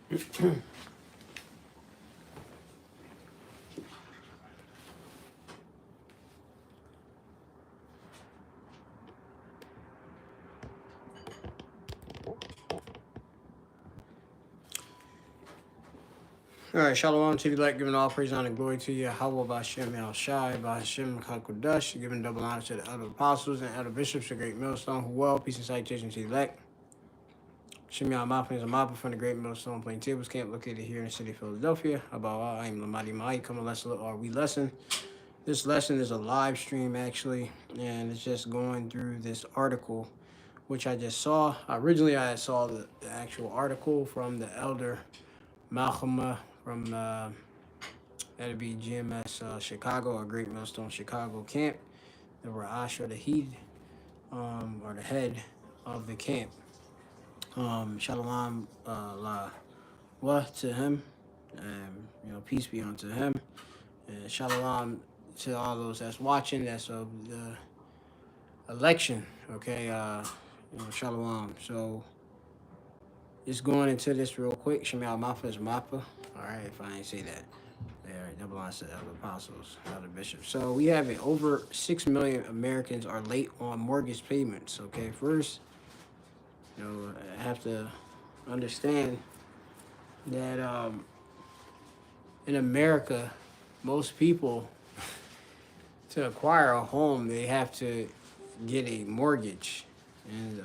All right, Shalom to the elect, giving all praise, honor, and glory to you. How about Shem El Shai, by Hashem Kakodash, giving double honor to the elder apostles and elder bishops, the great millstone, who well, peace and salutation to the elect. Shem Yah Mapin is a Mappa from the great millstone plain tables camp located here in the city of Philadelphia. About all, I am Lamadi Mai, come a lesson or we lesson. This lesson is a live stream actually, and it's just going through this article, which I just saw. Originally, I saw the actual article from the elder Malcolm from that'd be GMS Chicago or Great Millstone Chicago camp. The Ra'ash or the head, or the head of the camp. Shalom la wa to him, and peace be unto him, and shalom to all those that's watching. That's of the election. Okay, shalom. So just going into this real quick. Shemel Mappa is Mappa. All right, if I ain't say that. All right, that belongs to the elder apostles, elder bishops. So we have it. Over 6 million Americans are late on mortgage payments. Okay, first, I have to understand that in America, most people, to acquire a home, they have to get a mortgage. And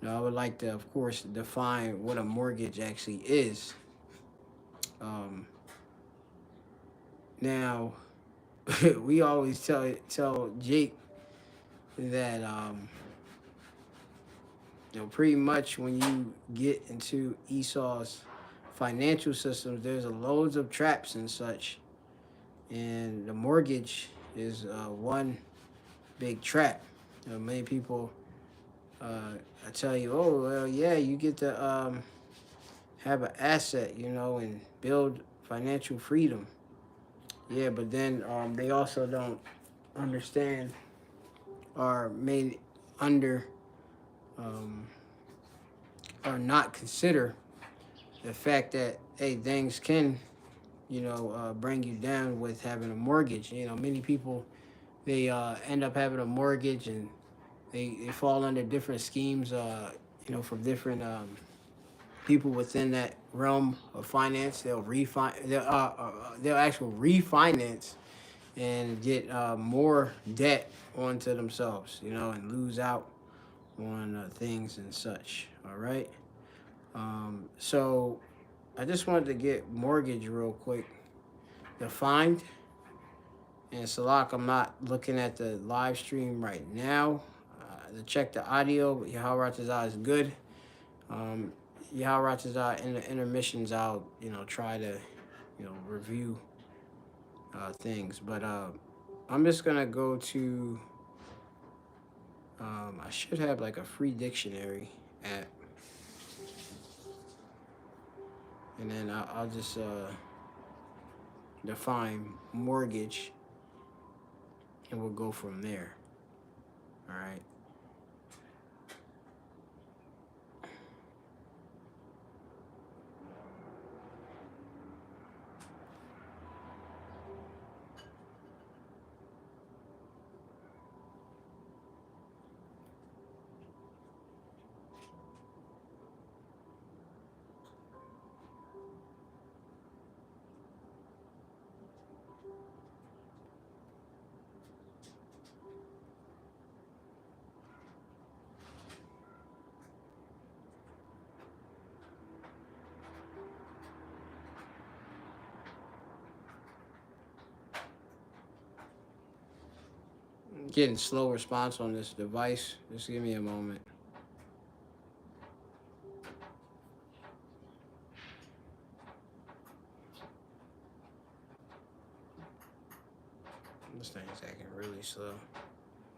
I would like to, of course, define what a mortgage actually is. Now, we always tell Jake that pretty much when you get into Esau's financial systems, there's loads of traps and such, and the mortgage is one big trap. Many people I tell you, oh well, yeah, you get to have an asset, and build financial freedom. Yeah, but then they also don't understand or may or not consider the fact that, hey, things can, bring you down with having a mortgage. Many people, they end up having a mortgage and they fall under different schemes, from different people within that realm of finance. They'll actually refinance and get more debt onto themselves, and lose out on things and such. All right. So I just wanted to get mortgage real quick defined. And Salak, I'm not looking at the live stream right now to check the audio, but Yahweh Ratazah is good. Yahweh Ratazah in the intermissions, I'll try to review things, but I'm just gonna go to I should have like a free dictionary app, and then I'll just define mortgage, and we'll go from there. All right. Getting slow response on this device. Just give me a moment. This thing's acting really slow.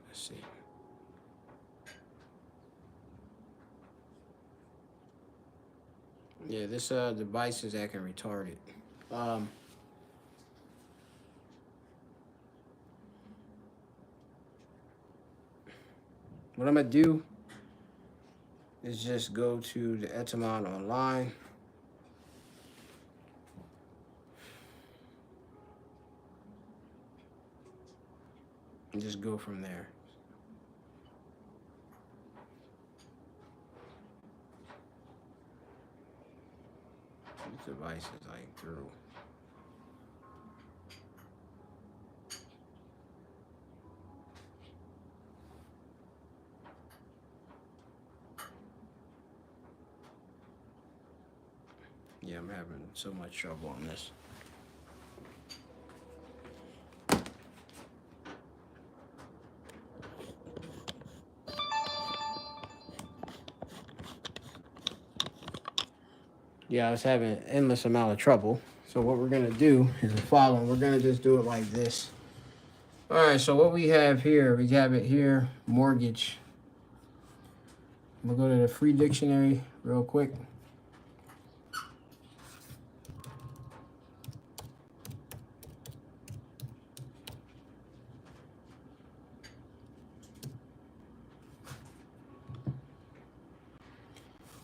Let's see. Yeah, this device is acting retarded. What I'm gonna do is just go to the Etamon online. and just go from there. This device is like through. Yeah, I'm having so much trouble on this. Yeah, I was having an endless amount of trouble. So what we're going to do is the following. We're going to just do it like this. All right, so what we have here, we have it here, mortgage. I'm going to go to the free dictionary real quick.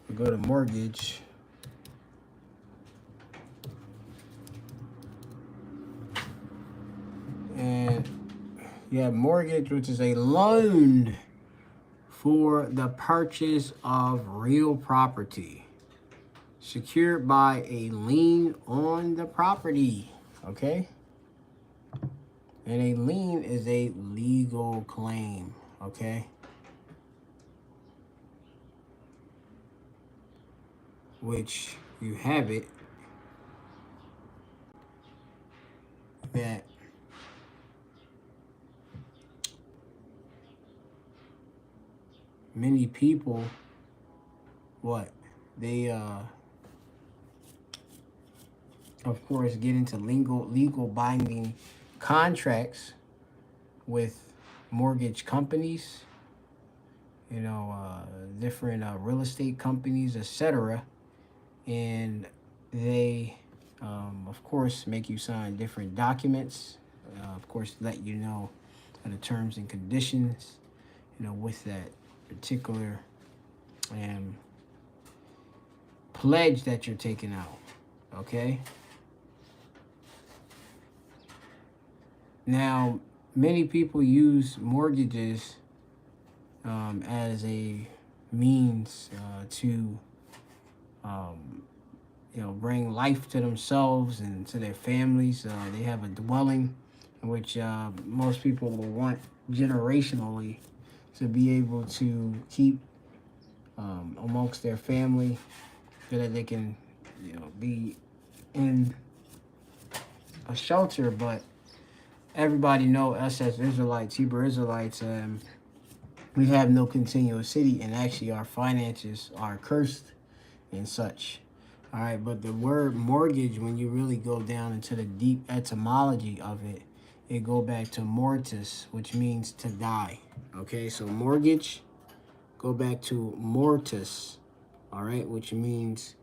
We go to mortgage. And you have mortgage, which is a loan for the purchase of real property secured by a lien on the property. Okay? And a lien is a legal claim. Okay? Which you have it that many people, they of course get into legal binding contracts with mortgage companies, different real estate companies, etc. And they of course make you sign different documents, of course let you know the terms and conditions, with that particular pledge that you're taking out. Okay? Now, many people use mortgages as a means to bring life to themselves and to their families. They have a dwelling in which most people will want generationally to be able to keep amongst their family so that they can, be in a shelter. But everybody know us as Israelites, Hebrew Israelites, we have no continuous city, and actually our finances are cursed and such. All right, but the word mortgage, when you really go down into the deep etymology of it, it go back to mortis, which means to die. Okay, so mortgage, go back to mortis, all right, which means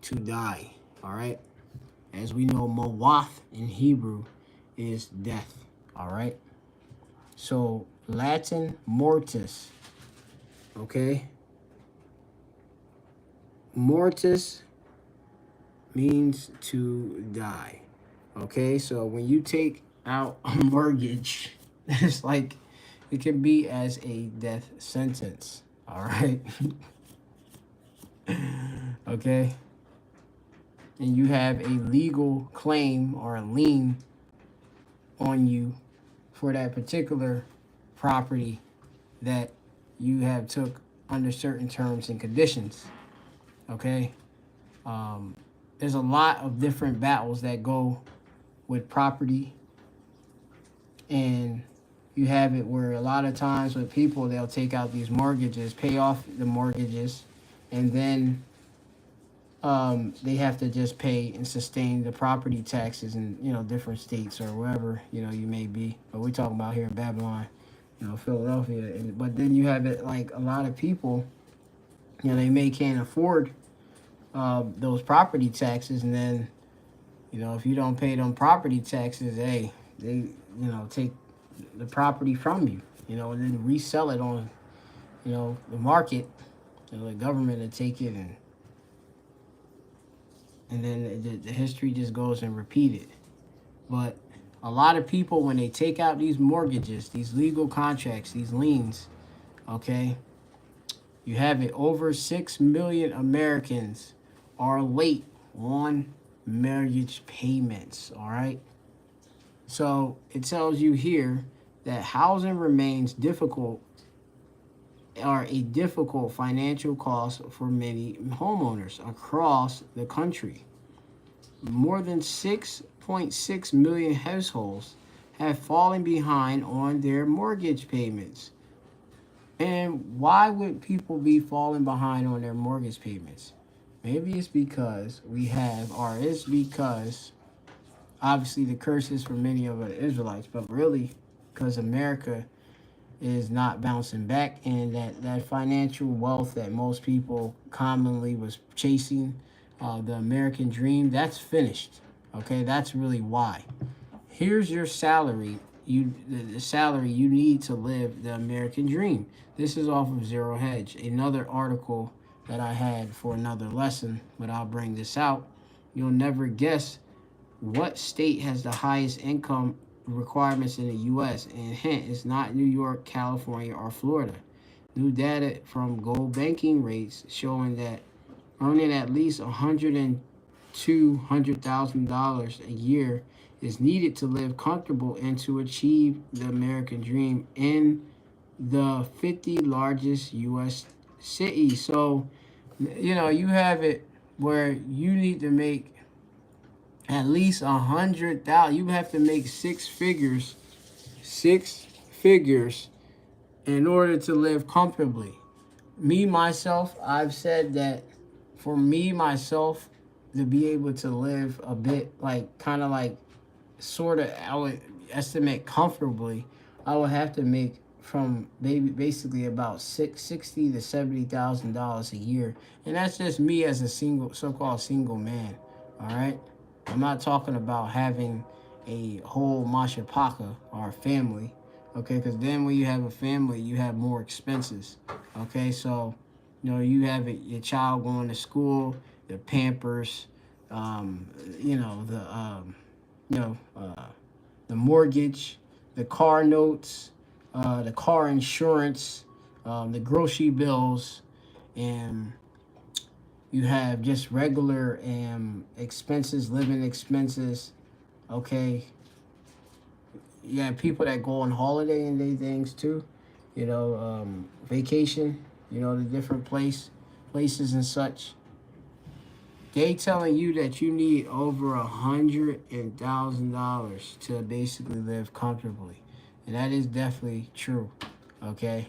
to die, all right? As we know, mawath in Hebrew is death, all right? So Latin mortis, okay? Mortis means to die, okay? So when you take out a mortgage, it's like it can be as a death sentence, all right? Okay? And you have a legal claim or a lien on you for that particular property that you have took under certain terms and conditions. Okay? There's a lot of different battles that go with property, and you have it where a lot of times with people, they'll take out these mortgages, pay off the mortgages, and then they have to just pay and sustain the property taxes in different states or wherever you may be. But we're talking about here in Babylon, Philadelphia. But then you have it like a lot of people, they can't afford those property taxes, and then if you don't pay them property taxes, they take the property from you, and then resell it on the market. The government will take it, and then the history just goes and repeat it. But A lot of people, when they take out these mortgages, these legal contracts, these liens, okay, you have it over 6 million Americans are late on mortgage payments, all right? So it tells you here that housing remains difficult are a difficult financial cost for many homeowners across the country. More than 6.6 million households have fallen behind on their mortgage payments. And why would people be falling behind on their mortgage payments? Maybe it's because it's because obviously the curse is for many of the Israelites, but really because America is not bouncing back, and that financial wealth that most people commonly was chasing, the American dream, that's finished. Okay, that's really why. Here's your salary. The salary you need to live the American dream. This is off of Zero Hedge, another article that I had for another lesson, but I'll bring this out. You'll never guess what state has the highest income requirements in the U.S. And hint, it's not New York, California, or Florida. New data from gold banking rates showing that earning at least $200,000 a year is needed to live comfortable and to achieve the American dream in the 50 largest U.S. cities. So, you have it where you need to make at least 100,000. You have to make six figures in order to live comfortably. Me myself, I've said that for me myself to be able to live a bit like kind of like sort of, I would estimate comfortably, I would have to make from basically about $60,000 to $70,000 a year, and that's just me as a so-called single man. All right, I'm not talking about having a whole mashapaka or a family. Okay, because then when you have a family, you have more expenses. Okay, so you have your child going to school, the Pampers, the mortgage, the car notes, the car insurance, the grocery bills, and you have just regular expenses, living expenses. Okay, you have people that go on holiday and they things too, vacation, the different places and such. They telling you that you need over $100,000 to basically live comfortably, and that is definitely true. Okay,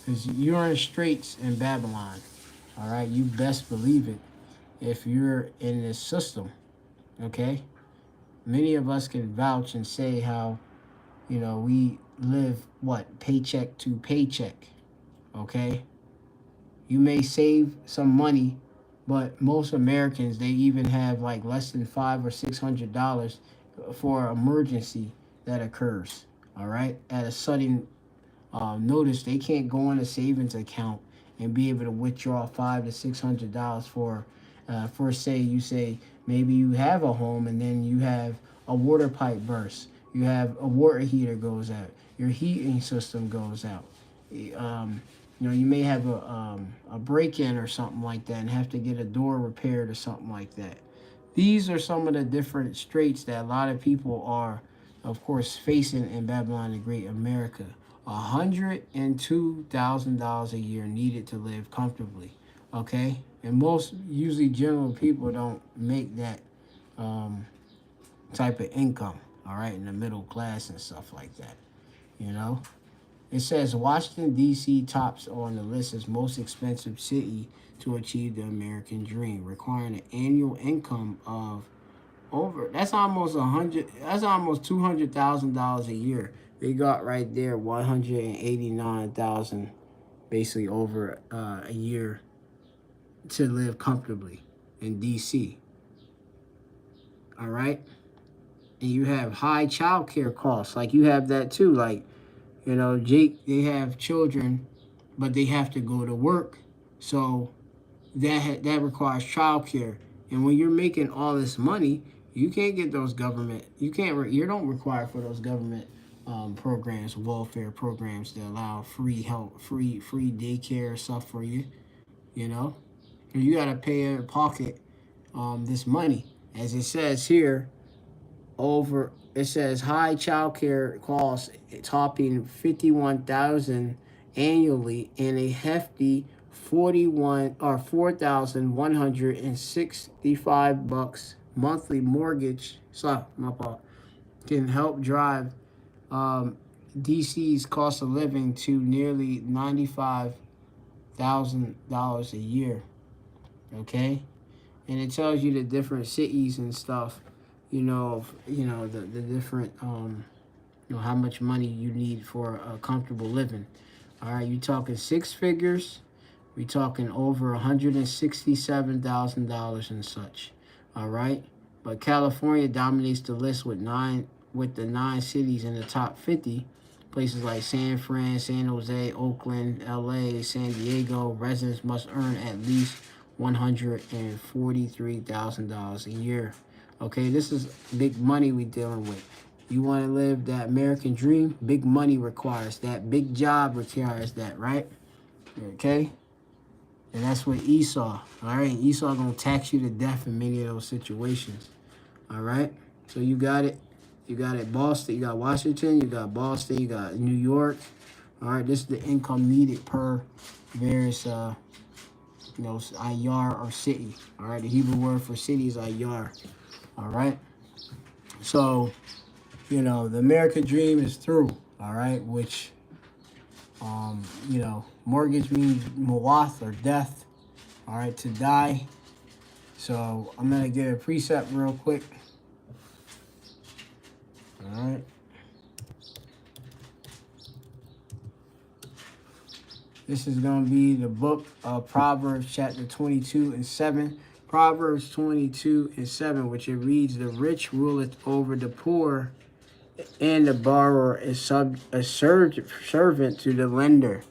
because you're in straits in Babylon. All right, you best believe it. If you're in this system, okay, many of us can vouch and say how, we live paycheck to paycheck. Okay, you may save some money, but most Americans, they even have like less than $500 or $600 for emergency that occurs. All right, at a sudden notice, they can't go in a savings account and be able to withdraw $500 to $600 for say you say maybe you have a home and then you have a water pipe burst, you have a water heater goes out, your heating system goes out. You may have a break-in or something like that and have to get a door repaired or something like that. These are some of the different straits that a lot of people are, of course, facing in Babylon the Great America. $102,000 a year needed to live comfortably. Okay, and most usually general people don't make that type of income. All right, in the middle class and stuff like that. It says Washington, D.C. tops on the list as most expensive city to achieve the American dream, requiring an annual income of that's almost $200,000 a year. They got right there 189,000 basically over a year to live comfortably in D.C. All right? And you have high child care costs. Like you have that too. Like, Jake, they have children, but they have to go to work. So that requires child care. And when you're making all this money, You can't get those government. You can't. You don't require for those government programs, welfare programs that allow free help, free daycare stuff for you. You know, you got to pay out of pocket this money, as it says here. Over it says high child care costs topping 51,000 annually and a hefty 4,165 bucks monthly mortgage. So my fault, can help drive um, DC's cost of living to nearly $95,000 a year. Okay, and it tells you the different cities and stuff. The different how much money you need for a comfortable living. All right, you talking six figures. We talking over $167,000 and such. All right, but California dominates the list with the nine cities in the top 50. Places like San Fran, San Jose, Oakland, LA, San Diego, residents must earn at least $143,000 a year. Okay, this is big money we dealing with. You want to live that American dream? Big money requires that. Big job requires that, right? Okay? And that's what Esau. All right? Esau going to tax you to death in many of those situations. All right? So you got it. You got it, Boston. You got Washington. You got Boston. You got New York. All right? This is the income needed per various, ayar or city. All right? The Hebrew word for city is ayar. All right? So, the American dream is through. All right? Which, mortgage means mawath or death. All right? To die. So, I'm going to get a precept real quick. All right. This is going to be the book of Proverbs chapter 22 and 7. Proverbs 22 and 7, which it reads, the rich ruleth over the poor, and the borrower is a servant to the lender.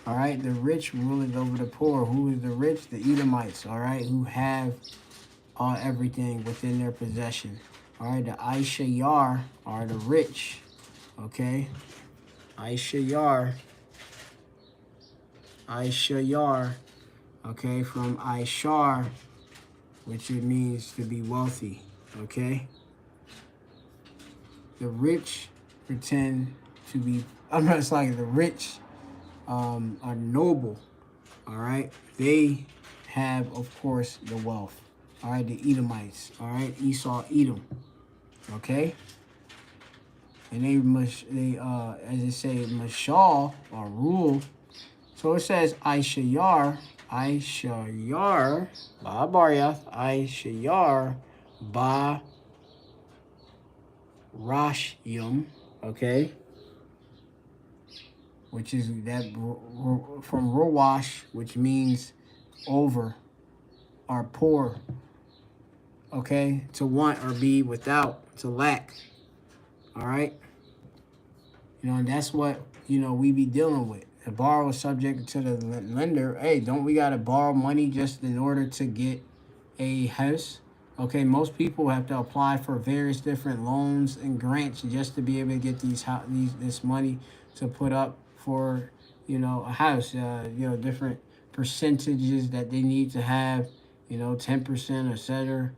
All right, the rich ruleth over the poor. Who is the rich? The Edomites, all right, who have everything within their possession. All right, the Aishayar are the rich, okay? Aishayar, okay, from Aishar, which it means to be wealthy, okay? The rich pretend to be, it's like the rich are noble, all right? They have, of course, the wealth, all right? The Edomites, all right? Esau, Edom, okay? And as it say, mashal, or rule. So it says, Aishayar, ba baryath, Aishayar, ba rashyum, okay? Which is that from Rowash, which means over or poor, okay? To want or be without, to lack, all right? And that's what, we be dealing with. The borrower is subject to the lender. Hey, don't we got to borrow money just in order to get a house? Okay, most people have to apply for various different loans and grants just to be able to get this money to put up for, a house. Different percentages that they need to have, 10%, etc.,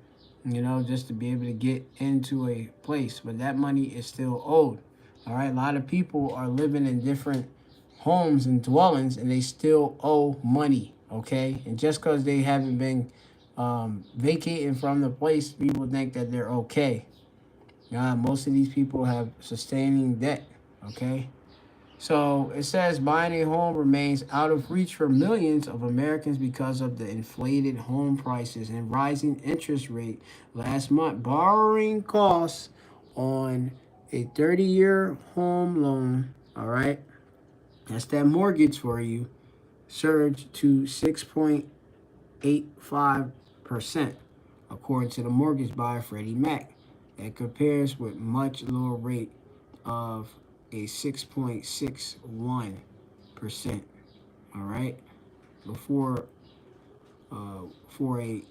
just to be able to get into a place. But that money is still owed. All right, a lot of people are living in different homes and dwellings, and they still owe money, okay? And just because they haven't been vacating from the place, people think that they're okay. Most of these people have sustaining debt, okay? So it says buying a home remains out of reach for millions of Americans because of the inflated home prices and rising interest rate. Last month, borrowing costs on a 30-year home loan, all right? That's that mortgage for you, surged to 6.85%, according to the mortgage buyer Freddie Mac. That compares with much lower rate of a 6.61%. All right, before for a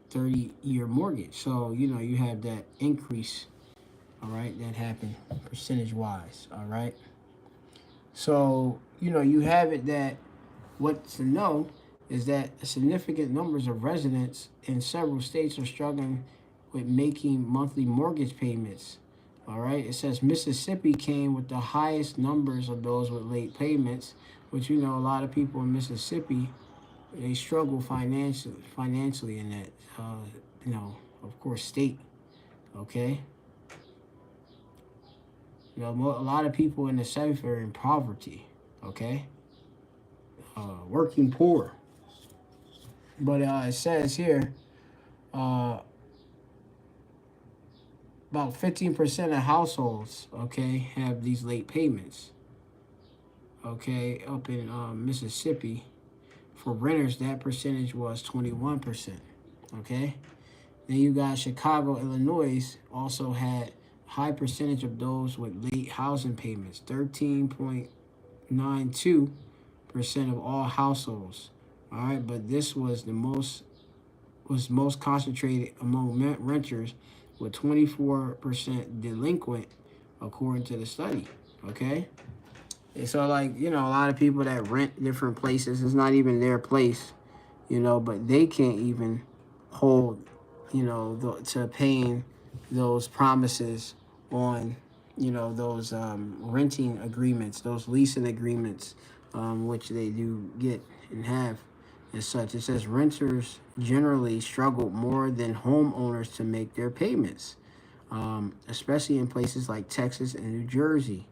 30-year mortgage. So, you know, you have that increase, all right, that happened percentage-wise, all right? So, you know, you have it that what to know is that significant numbers of residents in several states are struggling with making monthly mortgage payments. All right, it says Mississippi came with the highest numbers of those with late payments, which, you know, a lot of people in Mississippi, they struggle financially in that, you know, of course, state. Okay, you know, a lot of people in the South are in poverty. Okay, working poor. But it says here, uh, about 15% of households, okay, have these late payments. Okay, up in Mississippi, for renters, that percentage was 21%. Okay, then you got Chicago, Illinois, also had high percentage of those with late housing payments, 13.92% of all households. All right, but this was most concentrated among renters, with 24% delinquent, according to the study. Okay, and so, like, you know, a lot of people that rent different places, it's not even their place, you know, but they can't even hold, you know, to paying those promises on, you know, those renting agreements, those leasing agreements, which they do get and have as such. It says renters generally struggle more than homeowners to make their payments, especially in places like Texas and New Jersey.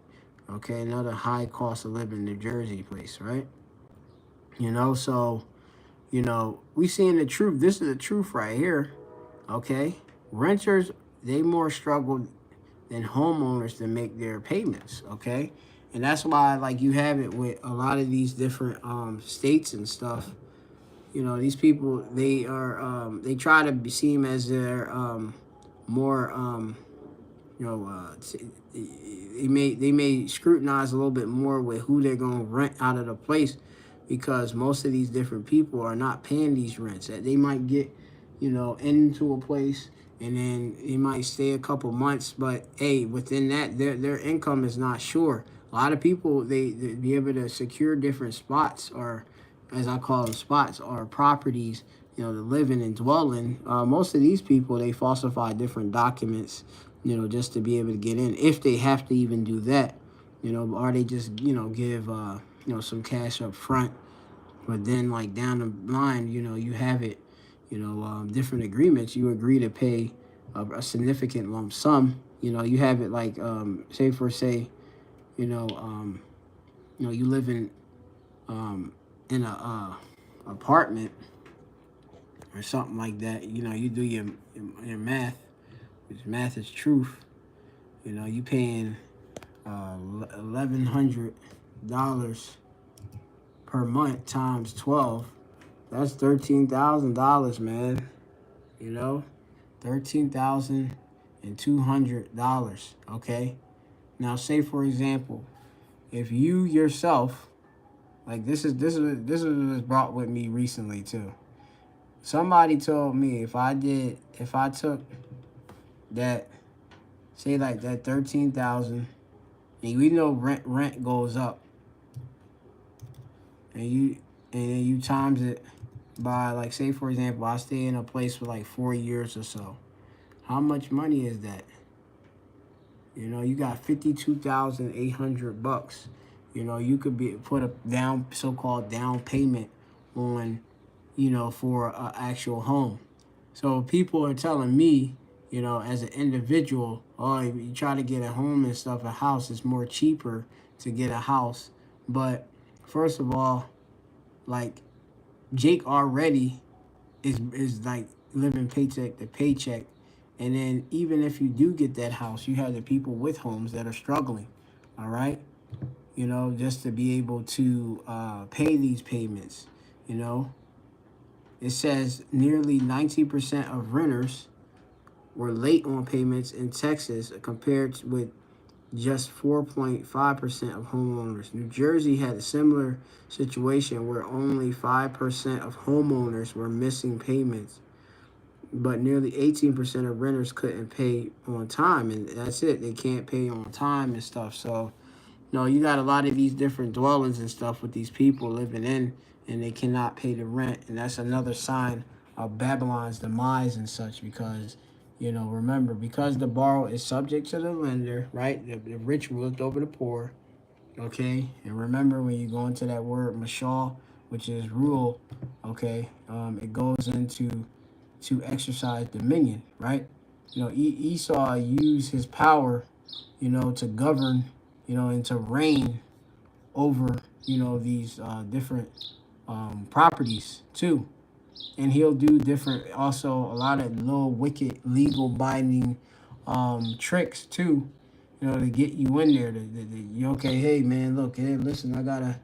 Okay, another high cost of living New Jersey place, right? You know, so, you know, we seeing the truth. This is the truth right here. Okay, renters, they more struggle than homeowners to make their payments. Okay, and that's why, like, you have it with a lot of these different states and stuff. You know, these people, they are they try to seem as they're more you know, they may scrutinize a little bit more with who they're going to rent out of the place, because most of these different people are not paying these rents. That they might get, you know, into a place and then they might stay a couple months, but hey, within that, their income is not sure. A lot of people, they be able to secure different spots, or as I call them, spots or properties, you know, to live in and dwell in. Most of these people, they falsify different documents, you know, just to be able to get in, if they have to even do that, you know, or they just, you know, give, you know, some cash up front, but then, like, down the line, you know, you have it, you know, different agreements, you agree to pay a significant lump sum, you know, you have it like, say, you know, you live in a apartment or something like that, you know, you do your math, which math is truth. You know, you paying $1,100 per month times 12. That's $13,000, man. You know, $13,200. Okay. Now, say for example, if you yourself, like, this was brought with me recently too. Somebody told me if I took that, say, like, that 13,000, and we know rent goes up, and you times it by, like, say for example, I stay in a place for like 4 years or so. How much money is that? You know, you got $52,800. You know, you could put a so-called down payment on, you know, for an actual home. So people are telling me, you know, as an individual, oh, you try to get a home and stuff, a house is more cheaper to get a house. But first of all, like, Jake already is like living paycheck to paycheck. And then even if you do get that house, you have the people with homes that are struggling. All right. You know, just to be able to pay these payments, you know. It says nearly 90% of renters were late on payments in Texas, compared with just 4.5% of homeowners. New Jersey had a similar situation where only 5% of homeowners were missing payments. but nearly 18% of renters couldn't pay on time, and that's it. They can't pay on time and stuff. So, you got a lot of these different dwellings and stuff with these people living in, and they cannot pay the rent, and that's another sign of Babylon's demise and such. Because, remember, because the borrower is subject to the lender, right? The rich ruled over the poor. Okay, and remember when you go into that word mashal, which is rule, okay, it goes into to exercise dominion, right? Esau used his power, to govern, and to reign over, these different properties too. And he'll do different, also a lot of little wicked legal binding tricks too, to get you in there. You okay? Hey man, look, hey, listen, I got a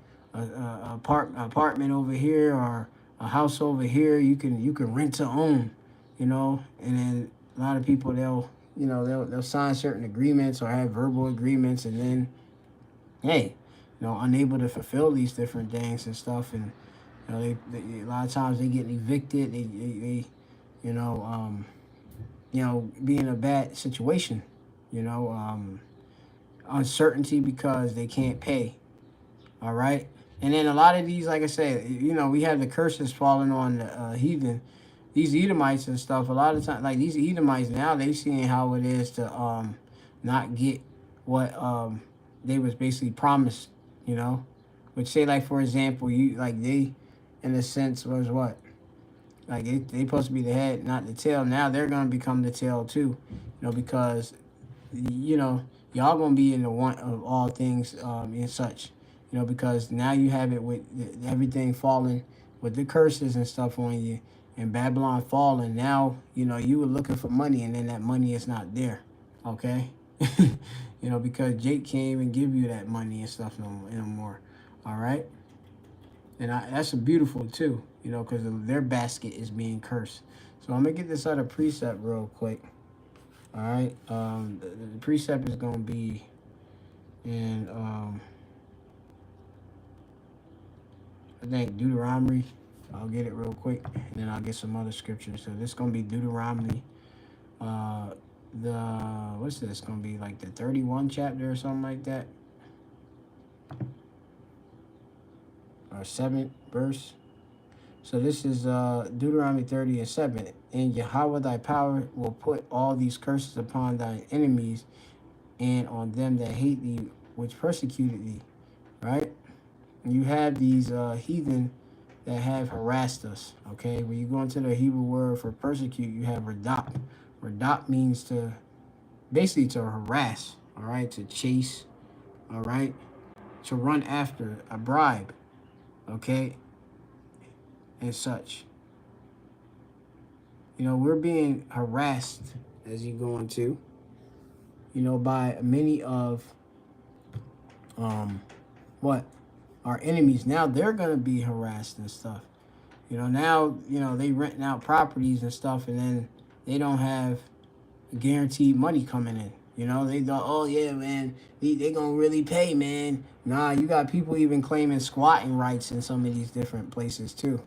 apartment over here or a house over here. You can rent to own, and then a lot of people they'll sign certain agreements or have verbal agreements, and then hey, unable to fulfill these different things and stuff, and they a lot of times they get evicted. They you know be in a bad situation. You know, uncertainty because they can't pay. All right. And then a lot of these, like I said, we have the curses falling on the heathen, these Edomites and stuff. A lot of times, like these Edomites now, they seeing how it is to not get what they was basically promised. Which say like for example, they, in a sense, was what, like they supposed to be the head, not the tail. Now they're gonna become the tail too. Because y'all gonna be in the want of all things and such. Because now you have it with everything falling, with the curses and stuff on you, and Babylon falling. Now you were looking for money, and then that money is not there. Okay, because Jake can't even give you that money and stuff no more. All right, and that's a beautiful too. Because their basket is being cursed. So I'm gonna get this other precept real quick. All right, the precept is gonna be in I think Deuteronomy. I'll get it real quick, and then I'll get some other scriptures. So this is gonna be Deuteronomy. What's this gonna be, like the 31 chapter or something like that, or 7th verse. So this is Deuteronomy 30 and 7. And Yahweh thy power will put all these curses upon thine enemies and on them that hate thee, which persecuted thee. Right? And you have these heathen that have harassed us. Okay? When you go into the Hebrew word for persecute, you have radak. Radak means basically to harass. All right? To chase. All right? To run after, a bribe. Okay? And such. We're being harassed as you go into, by many of our enemies. Now they're gonna be harassed and stuff. Now they renting out properties and stuff, and then they don't have guaranteed money coming in. They thought, oh yeah, man, they gonna really pay, man. Nah, you got people even claiming squatting rights in some of these different places too.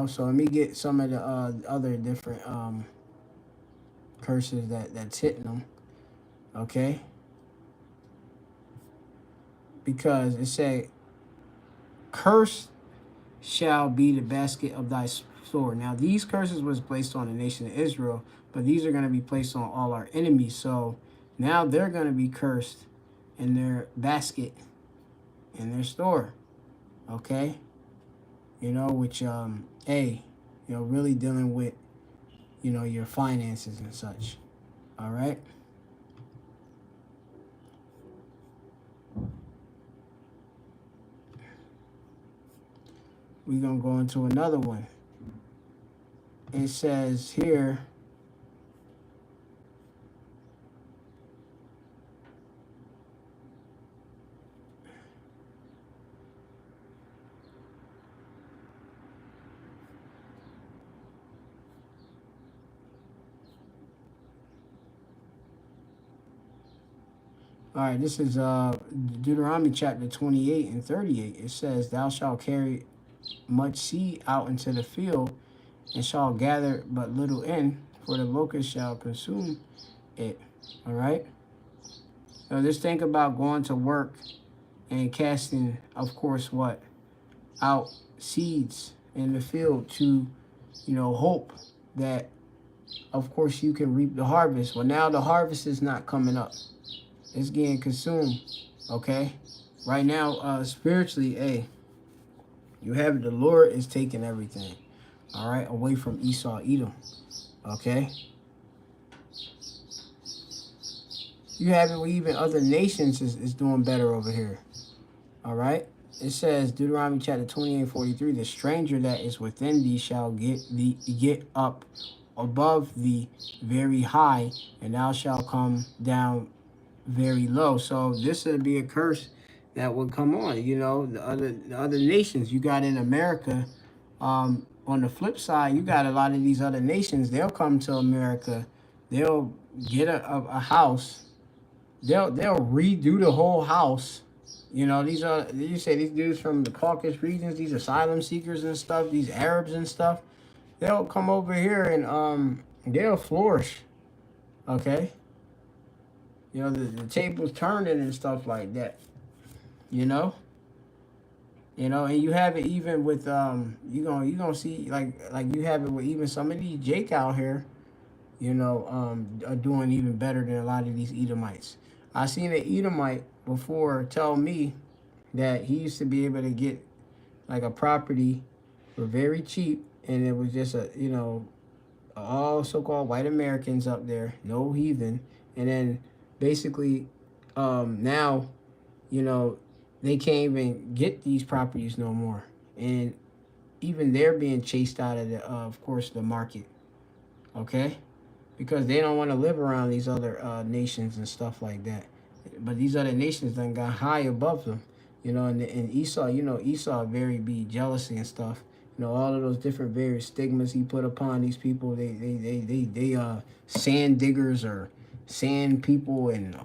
So let me get some of the other different curses that's hitting them. Okay? Because it say, cursed shall be the basket of thy store. Now, these curses was placed on the nation of Israel, but these are going to be placed on all our enemies. So now they're going to be cursed in their basket, in their store. Okay? Which, really dealing with, your finances and such. All right? We're going to go into another one. It says here, all right, this is Deuteronomy chapter 28 and 38. It says, thou shalt carry much seed out into the field, and shall gather but little in, for the locust shall consume it. All right. So just think about going to work and casting, of course, what out seeds in the field to, hope that, of course, you can reap the harvest. Well, now the harvest is not coming up; it's getting consumed. Okay. Right now, spiritually, hey, you have the Lord is taking everything, all right, away from Esau, Edom. Okay. You have it where even other nations is doing better over here. All right. It says Deuteronomy chapter 28:43, the stranger that is within thee shall get up above thee very high, and thou shalt come down very low. So this would be a curse that would come on. The other nations you got in America. On the flip side, you got a lot of these other nations. They'll come to America. They'll get a house. They'll redo the whole house. You say these dudes from the Caucasus regions, these asylum seekers and stuff, these Arabs and stuff, they'll come over here and they'll flourish. Okay? The tables turning and stuff like that. And you have it even with you gonna see like you have it with even some of these Jake out here, are doing even better than a lot of these Edomites. I seen an Edomite before tell me that he used to be able to get like a property for very cheap, and it was just all so-called white Americans up there, no heathen, and then basically now they can't even get these properties no more, and even they're being chased out of of course the market. Okay. Because they don't want to live around these other nations and stuff like that. But these other nations done got high above them, and Esau, Esau very be jealousy and stuff. All of those different various stigmas he put upon these people. They sand diggers or sand people, and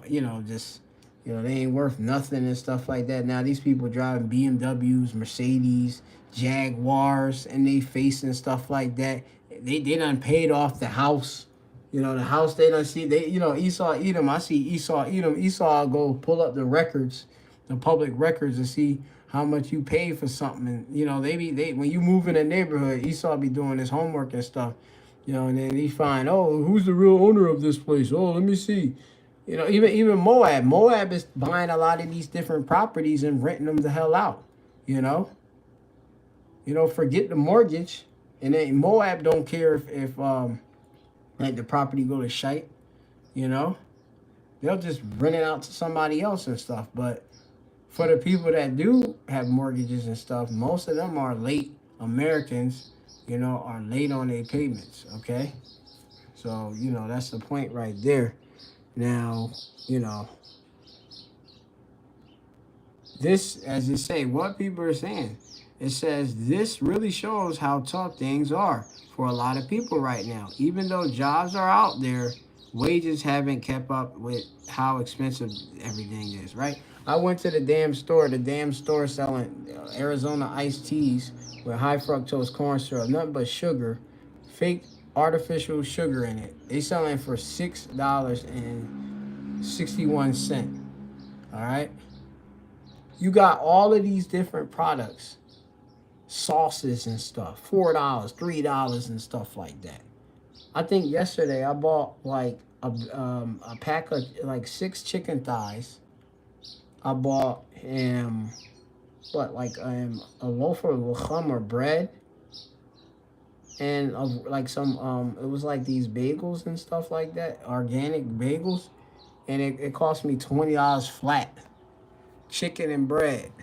just they ain't worth nothing and stuff like that. Now these people driving BMWs, Mercedes, Jaguars, and they facing stuff like that. They done paid off the house. The house they don't see, Esau, Edom, I see Esau, Edom. Esau go pull up the records, the public records, to see how much you paid for something. And, they when you move in a neighborhood, Esau be doing his homework and stuff, and then he find, oh, who's the real owner of this place? Oh, let me see. Even Moab. Moab is buying a lot of these different properties and renting them the hell out, forget the mortgage. And then Moab don't care if like the property go to shite, they'll just rent it out to somebody else and stuff. But for the people that do have mortgages and stuff, most of them are late. Americans, are late on their payments. Okay, so that's the point right there. Now, this, as it say, what people are saying, it says this really shows how tough things are for a lot of people right now. Even though jobs are out there, wages haven't kept up with how expensive everything is, right? I went to the damn store selling Arizona iced teas with high fructose corn syrup, nothing but sugar, fake artificial sugar in it. They selling for $6.61. All right? You got all of these different products, sauces and stuff, $4, $3 and stuff like that. I think yesterday I bought like a pack of like 6 chicken thighs. I bought a loaf of laham or bread, and like some it was like these bagels and stuff like that, organic bagels, and it cost me $20 flat, chicken and bread.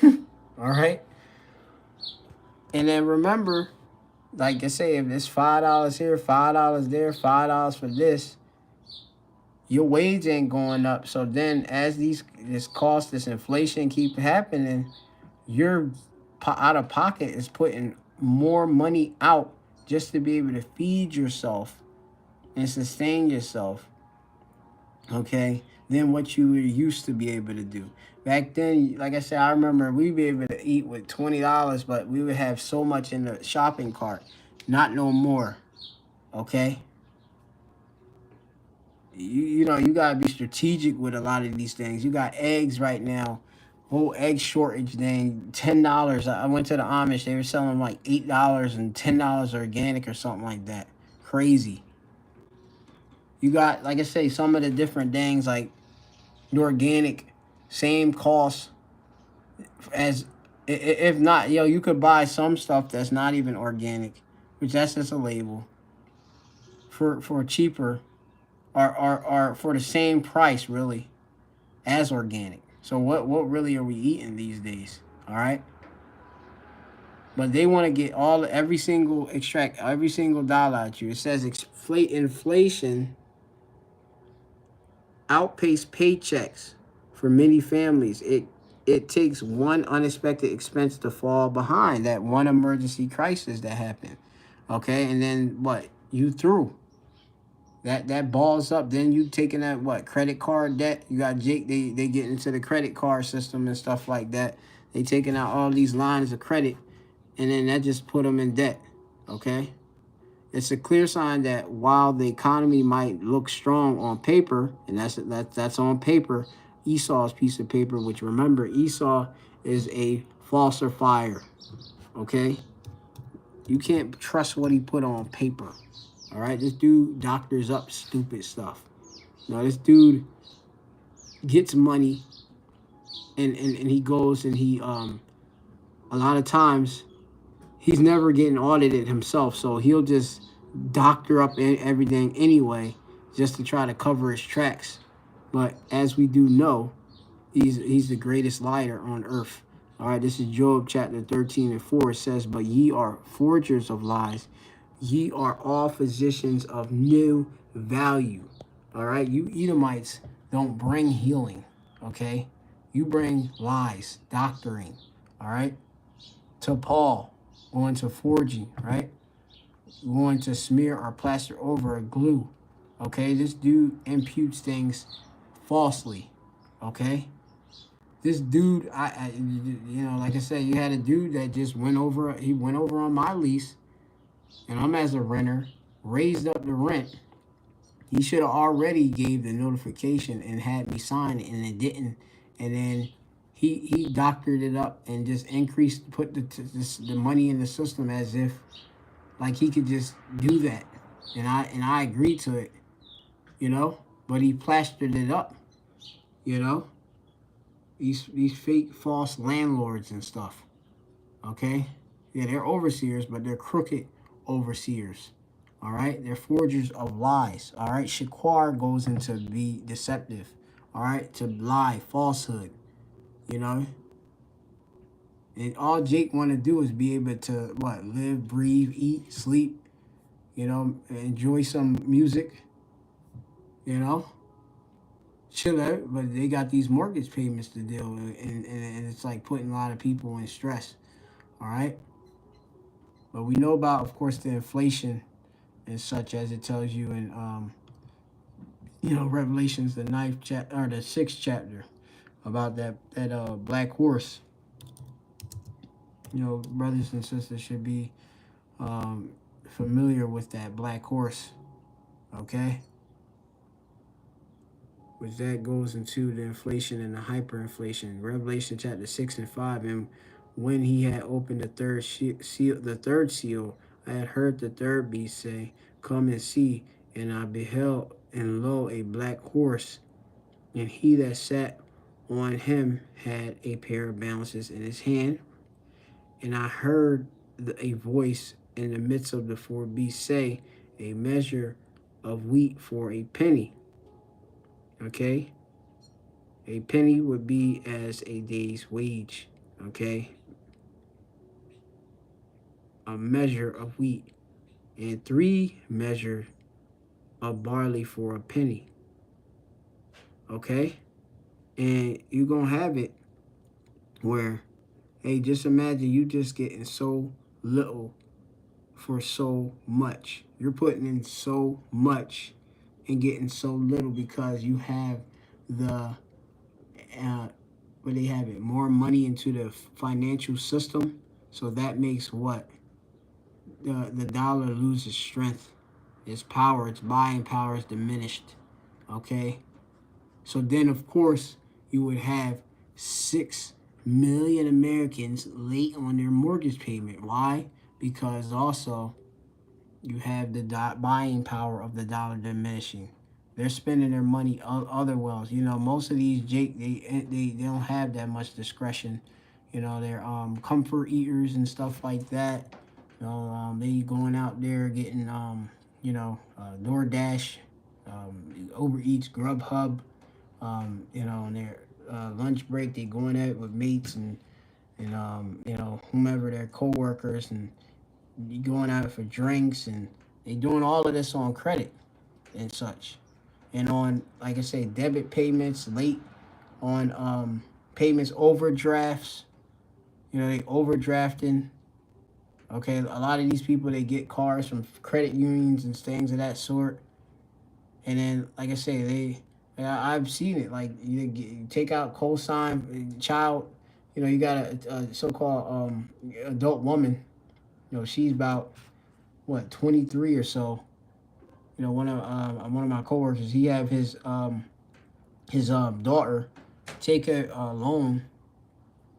All right. And then remember, like I say, if it's $5 here, $5 there, $5 for this, your wage ain't going up. So then as this inflation keep happening, your out of pocket is putting more money out just to be able to feed yourself and sustain yourself, okay, than what you used to be able to do. Back then, like I said, I remember we'd be able to eat with $20, but we would have so much in the shopping cart. Not no more. Okay? You know, you gotta be strategic with a lot of these things. You got eggs right now, whole egg shortage thing. $10. I went to the Amish. They were selling like $8 and $10 organic or something like that. Crazy. You got, like I say, some of the different things like the organic, same cost as, if not, yo, you could buy some stuff that's not even organic, which that's just a label for cheaper, or for the same price really as organic. So what really are we eating these days? All right. But they want to get extract every single dollar at you. It says inflation outpaced paychecks for many families. It takes one unexpected expense to fall behind that one emergency crisis that happened. Okay, and then what? You through. That balls up. Then you taking that what? Credit card debt. You got Jake. They get into the credit card system and stuff like that. They taking out all these lines of credit, and then that just put them in debt. Okay. It's a clear sign that while the economy might look strong on paper, and that's on paper, Esau's piece of paper, which remember Esau is a falsifier. Okay, you can't trust what he put on paper. All right, this dude doctors up stupid stuff. Now this dude gets money, and he goes and he a lot of times he's never getting audited himself, so he'll just doctor up everything anyway just to try to cover his tracks. But as we do know, he's the greatest liar on earth. All right, this is Job chapter 13 and 4. It says, but ye are forgers of lies. Ye are all physicians of new value. All right, you Edomites don't bring healing, okay? You bring lies, doctoring, all right? To Paul, going to forging, right? Going to smear or plaster over a glue. Okay, this dude imputes things falsely. Okay, this dude, like I said, you had a dude that just went over. He went over on my lease, and I'm as a renter, raised up the rent. He should have already gave the notification and had me sign it, and it didn't. And then he doctored it up and just put the money in the system as if like he could just do that, and I agreed to it, But he plastered it up, you know. These fake false landlords and stuff. Okay, yeah, they're overseers, but they're crooked overseers. All right, they're forgers of lies. All right, Shaquar goes into be deceptive. All right, to lie, falsehood. You know, and all Jake want to do is be able to live, breathe, eat, sleep. Enjoy some music. You know, chill out, but they got these mortgage payments to deal with, and it's like putting a lot of people in stress. All right, but we know about, of course, the inflation and such as it tells you in Revelations, the ninth chapter or the sixth chapter, about that black horse. Brothers and sisters should be familiar with that black horse. Okay. Which that goes into the inflation and the hyperinflation. Revelation chapter 6 and 5. And when he had opened the third seal, I had heard the third beast say, come and see. And I beheld, and lo, a black horse, and he that sat on him had a pair of balances in his hand. And I heard a voice in the midst of the four beasts say, a measure of wheat for a penny. Okay? A penny would be as a day's wage. Okay? A measure of wheat. And 3 measures of barley for a penny. Okay? And you're going to have it where, hey, just imagine you just getting so little for so much. You're putting in so much and getting so little because you have where they have it, more money into the financial system. So that makes what? the dollar loses strength. Its power, its buying power is diminished. Okay? So then, of course, you would have 6 million Americans late on their mortgage payment. Why? Because also you have the buying power of the dollar diminishing. They're spending their money other wells. You know, most of these Jake, they don't have that much discretion. You know, they're comfort eaters and stuff like that. You know, they going out there getting DoorDash, Uber Eats, Grubhub. You know, on their lunch break, they going at it with mates and whomever their coworkers, and going out for drinks, and they doing all of this on credit and such, and on, like I say, debit payments, late on payments, overdrafts. You know, they overdrafting. Okay, a lot of these people, they get cars from credit unions and things of that sort, and then, like I say, I've seen it. Like you take out cosign child. You know, you got a so-called adult woman. You know, she's about what, 23 or so. You know, one of my coworkers, he have his daughter take a loan,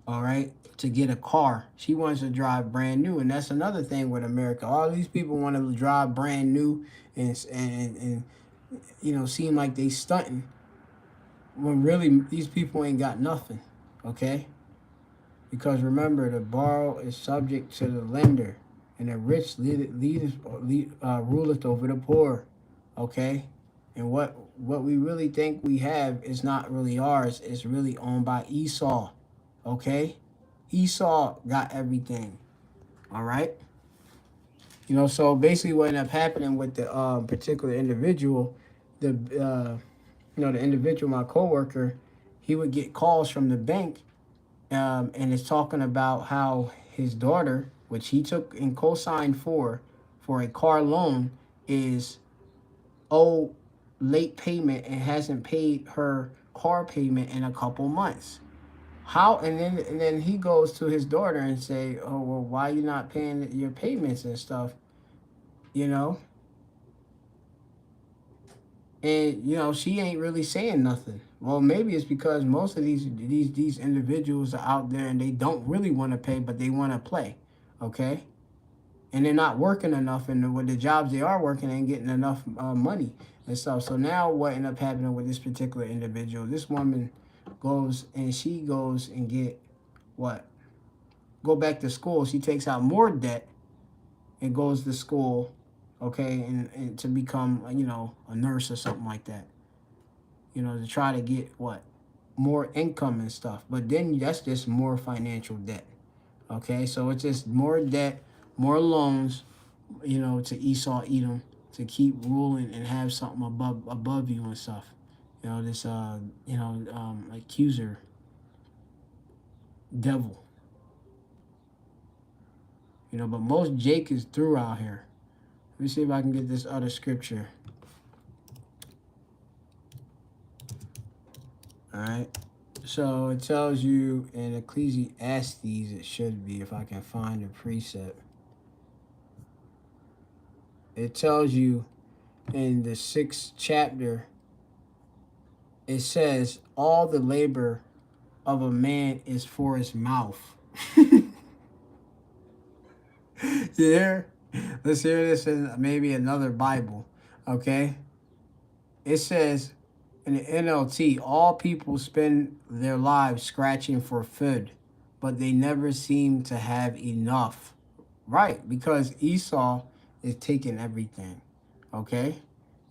all right, to get a car. She wants to drive brand new, and that's another thing with America. All these people want to drive brand new and you know, seem like they stunting when really these people ain't got nothing. Okay, because remember, the borrow is subject to the lender, and the rich ruleth over the poor. Okay, and what we really think we have is not really ours. It's really owned by Esau. Okay, Esau got everything. All right. You know, so basically, what ended up happening with the particular individual, the individual, my coworker, he would get calls from the bank, and it's talking about how his daughter, which he took and co-signed for a car loan, is owed late payment and hasn't paid her car payment in a couple months. How? And then he goes to his daughter and say, "Oh, well, why you not paying your payments and stuff?" You know, and she ain't really saying nothing. Well, maybe it's because most of these individuals are out there and they don't really want to pay, but they want to play. Okay, and they're not working enough, and with the jobs they are working, ain't getting enough money and stuff. So now what ended up happening with this particular individual? This woman goes and get what? Go back to school. She takes out more debt and goes to school, okay, and to become a nurse or something like that. To try to get what? More income and stuff. But then that's just more financial debt. Okay, so it's just more debt, more loans, to Esau Edom, to keep ruling and have something above you and stuff. This accuser, devil. But most Jake is through out here. Let me see if I can get this other scripture. All right. So it tells you in Ecclesiastes, it should be, if I can find the precept. It tells you in the 6th chapter, it says, all the labor of a man is for his mouth. Yeah. Let's hear this in maybe another Bible. Okay. It says in the NLT, all people spend their lives scratching for food, but they never seem to have enough. Right, because Esau is taking everything. Okay?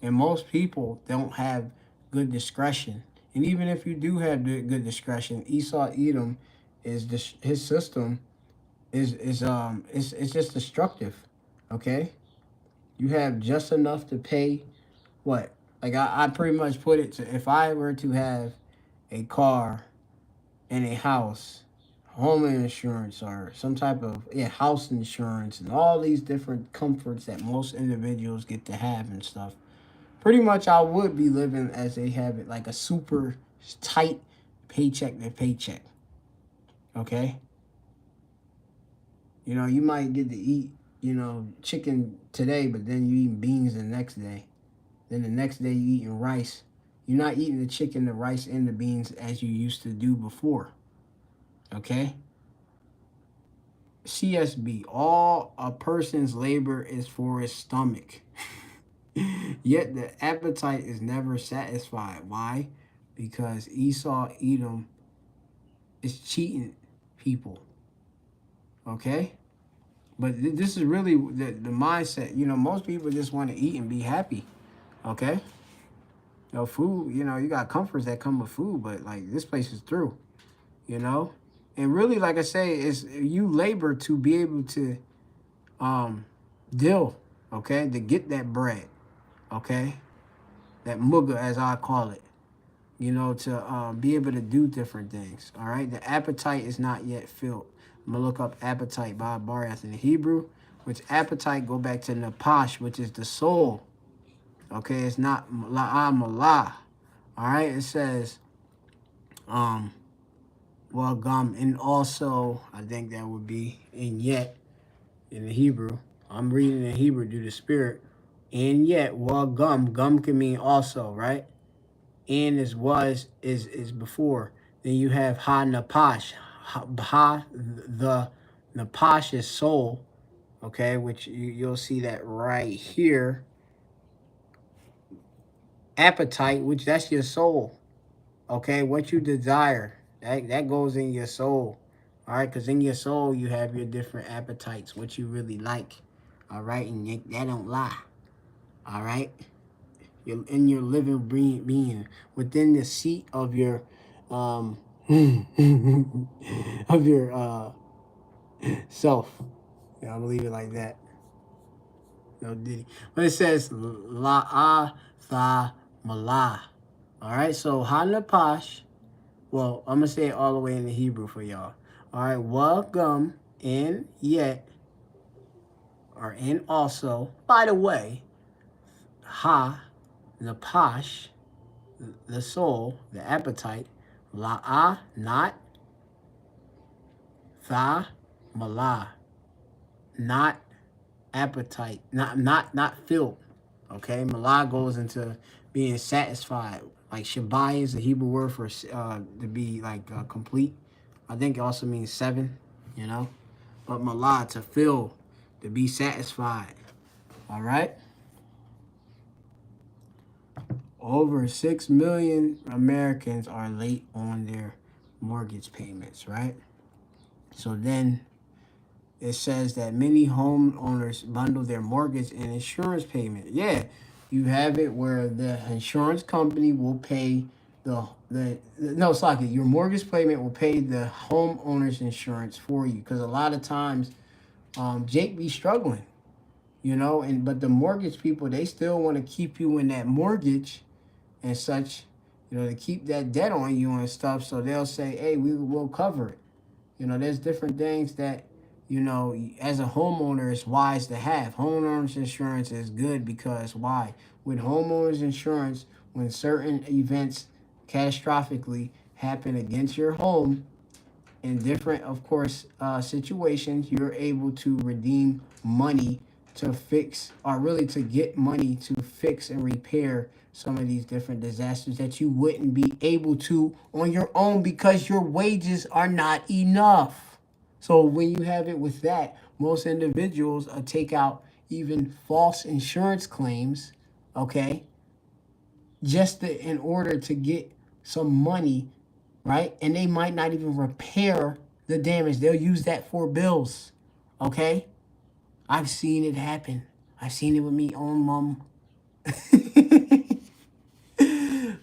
And most people don't have good discretion. And even if you do have good discretion, Esau Edom his system is it's just destructive. Okay? You have just enough to pay what? Like I pretty much put it to, if I were to have a car and a house, home insurance, or some type of house insurance, and all these different comforts that most individuals get to have and stuff, pretty much I would be living as they have it, like a super tight paycheck to paycheck. Okay? You might get to eat chicken today, but then you eat beans the next day. Then the next day you eating rice. You're not eating the chicken, the rice, and the beans as you used to do before. Okay? CSB, all a person's labor is for his stomach. Yet the appetite is never satisfied. Why? Because Esau, Edom is cheating people. Okay? But this is really the mindset. Most people just want to eat and be happy. Okay? Food, you got comforts that come with food, but like this place is through. And really, like I say, is you labor to be able to deal, okay, to get that bread, okay, that mugga as I call it, to be able to do different things. All right, the appetite is not yet filled. I'm gonna look up appetite by Bariath in the Hebrew, which appetite go back to napash, which is the soul. Okay, it's not la'ah. All right, it says well, gum, and also I think that would be and yet in the Hebrew. I'm reading in Hebrew due to spirit. And yet, well, gum can mean also, right? And is before. Then you have ha napash. The napash is soul, okay, which you'll see that right here. Appetite, which that's your soul, okay, what you desire. That goes in your soul. All right, because in your soul you have your different appetites, what you really like. All right, and that don't lie. All right, you're in your living being within the seat of your of your self. Yeah, I'm gonna leave it like that. No diddy, but it says la tha malah. All right, so hanapash. Well, I'm going to say it all the way in the Hebrew for y'all. All right, welcome in yet, or in also. By the way, ha, the pash, the soul, the appetite, la'ah, not, tha, malah, not appetite, not filled. Okay, malah goes into being satisfied. Like shabai is the Hebrew word for to be like complete. I think it also means 7, But malah, to fill, to be satisfied. All right? Over 6 million Americans are late on their mortgage payments, right? So then it says that many homeowners bundle their mortgage and insurance payment. Yeah, you have it where the insurance company will pay your mortgage payment will pay the homeowner's insurance for you, because a lot of times Jake be struggling, but the mortgage people, they still want to keep you in that mortgage and such, to keep that debt on you and stuff. So they'll say, hey, we will cover it. There's different things that, as a homeowner, it's wise to have. Homeowners insurance is good because why? With homeowners insurance, when certain events catastrophically happen against your home, in different, of course, situations, you're able to redeem money to fix, or really to get money to fix and repair some of these different disasters that you wouldn't be able to on your own because your wages are not enough. So when you have it with that, most individuals take out even false insurance claims, okay, just in order to get some money, right? And they might not even repair the damage. They'll use that for bills, okay? I've seen it happen. I've seen it with me own mom.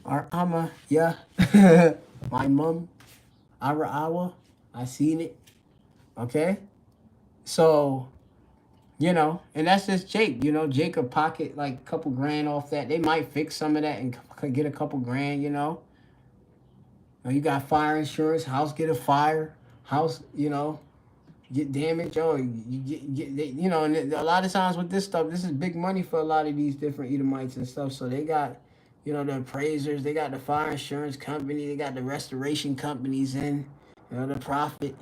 Or ama, yeah. My mom, Awa, I seen it, okay? So, and that's just Jake. Jake could pocket like a couple grand off that. They might fix some of that and could get a couple grand, You got fire insurance, house get a fire, house, get damaged. Oh, you get and a lot of times with this stuff, this is big money for a lot of these different Edomites and stuff. So they got, the appraisers, they got the fire insurance company, they got the restoration companies in, the profit,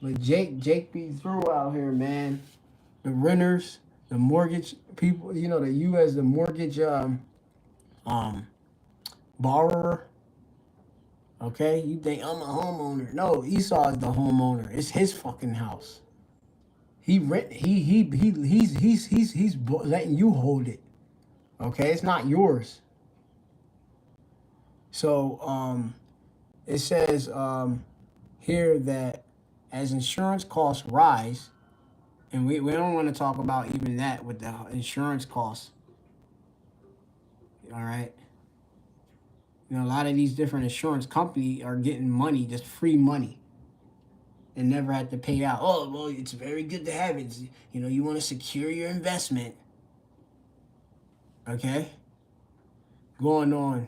But Jake be through out here, man. The renters, the mortgage people, you know, you as the mortgage um borrower. Okay, you think I'm a homeowner? No, Esau is the homeowner. It's his fucking house. He rent. He's letting you hold it. Okay, it's not yours. So it says here that as insurance costs rise, and we don't want to talk about even that with the insurance costs. All right. You know, a lot of these different insurance companies are getting money, just free money, and never had to pay out. Oh, well, it's very good to have it. You know, you want to secure your investment. Okay? Going on.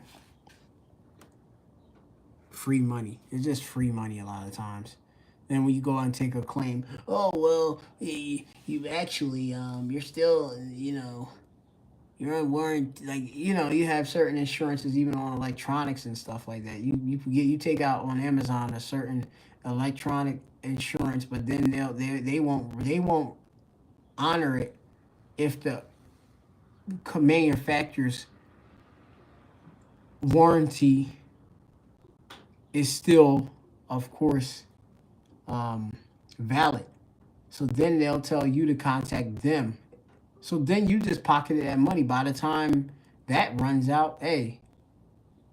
Free money. It's just free money a lot of times. Then when you go out and take a claim, oh, well, you actually, you're still, you know, you're on warranty. Like, you know, you have certain insurances even on electronics and stuff like that. You take out on Amazon a certain electronic insurance, but then they won't honor it if the manufacturer's warranty is still, of course, valid. So then they'll tell you to contact them. So then you just pocketed that money. By the time that runs out, hey,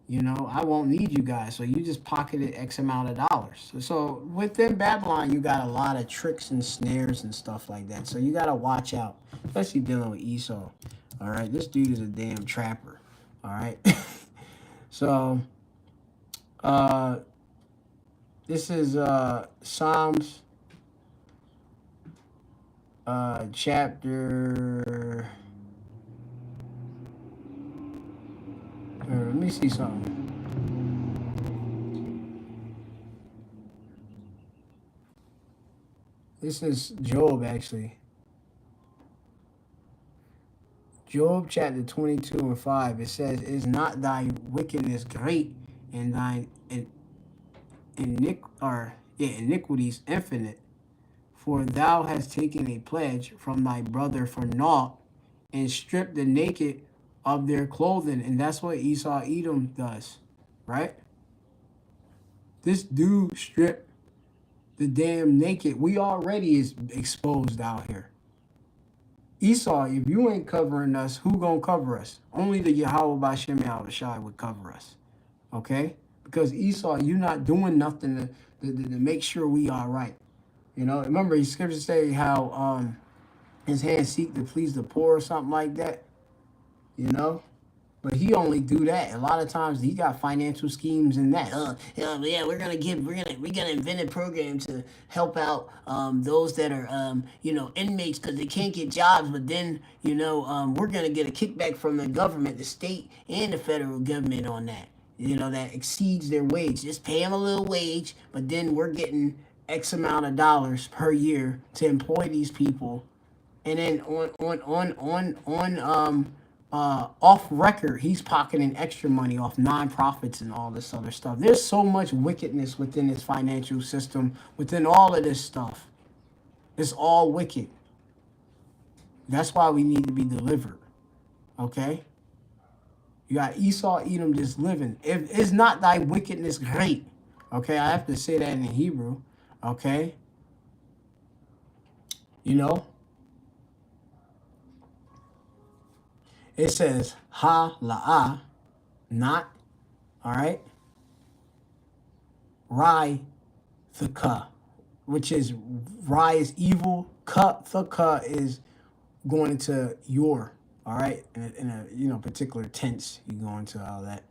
you know, I won't need you guys. So you just pocketed X amount of dollars. So within Babylon, you got a lot of tricks and snares and stuff like that. So you got to watch out, especially dealing with Esau. All right, this dude is a damn trapper. All right. So this is Psalms chapter. Let me see something. This is Job, actually. Job chapter 22 and 5. It says, "Is not thy wickedness great, and thine iniquities infinite? For thou hast taken a pledge from thy brother for naught, and stripped the naked of their clothing." And that's what Esau Edom does, right? This dude stripped the damn naked. We already is exposed out here. Esau, if you ain't covering us, who gonna cover us? Only the Yahweh Bashem Yahushai would cover us, okay? Because Esau, you not doing nothing to make sure we are right. You know, remember, the scriptures say how his hands seek to please the poor or something like that. You know, but he only do that. A lot of times he got financial schemes in that. Yeah, we're gonna invent a program to help out those that are you know, inmates because they can't get jobs. But then, you know, we're gonna get a kickback from the government, the state and the federal government on that. You know, that exceeds their wage. Just pay them a little wage, but then we're getting X amount of dollars per year to employ these people, and then off record, he's pocketing extra money off nonprofits and all this other stuff. There's so much wickedness within this financial system, within all of this stuff. It's all wicked. That's why we need to be delivered. Okay? You got Esau, Edom just living. If is not thy wickedness great? Okay, I have to say that in Hebrew. Okay? You know? It says, ha la'ah, not, all right? Rai thaka, which is, Rai is evil, ka thaka is going into your, all right? In a you know, particular tense, you go into all that,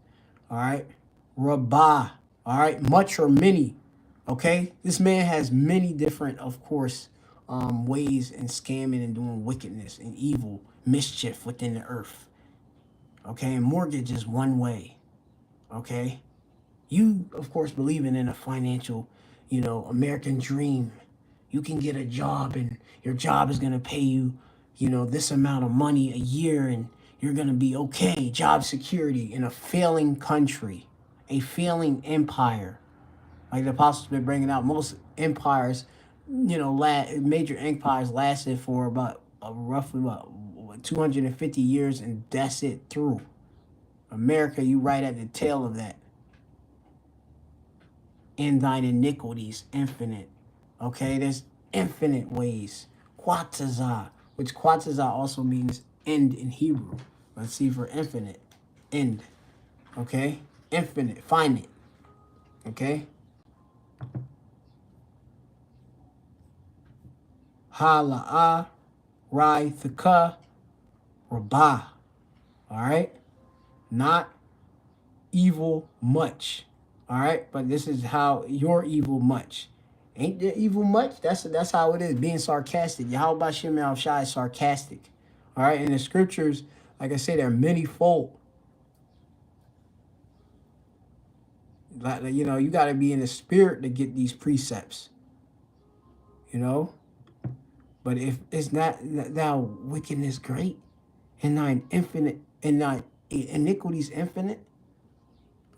all right? Rabbah, all right? Much or many, okay? This man has many different, of course, ways in scamming and doing wickedness and evil, mischief within the earth. Okay, and mortgage is one way. Okay, you of course believing in a financial, you know, American dream. You can get a job and your job is gonna pay you, you know, this amount of money a year, and you're gonna be okay. Job security in a failing country, a failing empire. Like the apostles been bringing out, most empires major empires lasted for about roughly what 250 years, and that's it through. America, you right at the tail of that. In thine iniquities, infinite. Okay, there's infinite ways. Quatazah, which Quatazah also means end in Hebrew. Let's see for infinite, end. Okay, infinite, finite. Okay. Hala'ah, Rai, Thaka, Rabah. All right, not evil much. All right, but this is how you're evil much. Ain't there evil much? That's how it is. Being sarcastic. Yahweh Bashem Al Shai is sarcastic. All right, in the scriptures, like I say, there are many fold. Like, you got to be in the spirit to get these precepts. But if it's not thou wickedness great, and thine infinite, and thine iniquities infinite.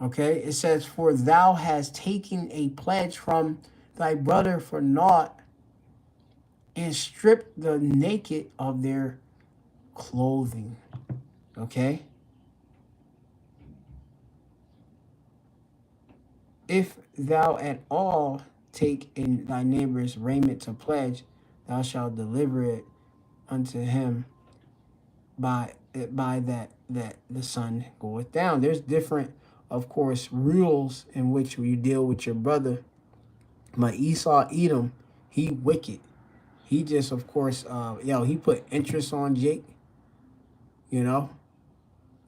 Okay, it says, for thou hast taken a pledge from thy brother for naught, and stripped the naked of their clothing. Okay? If thou at all take in thy neighbor's raiment to pledge, thou shalt deliver it unto him by that the sun goeth down. There's different, of course, rules in which you deal with your brother. My Esau Edom, he wicked. He just, of course, he put interest on Jake.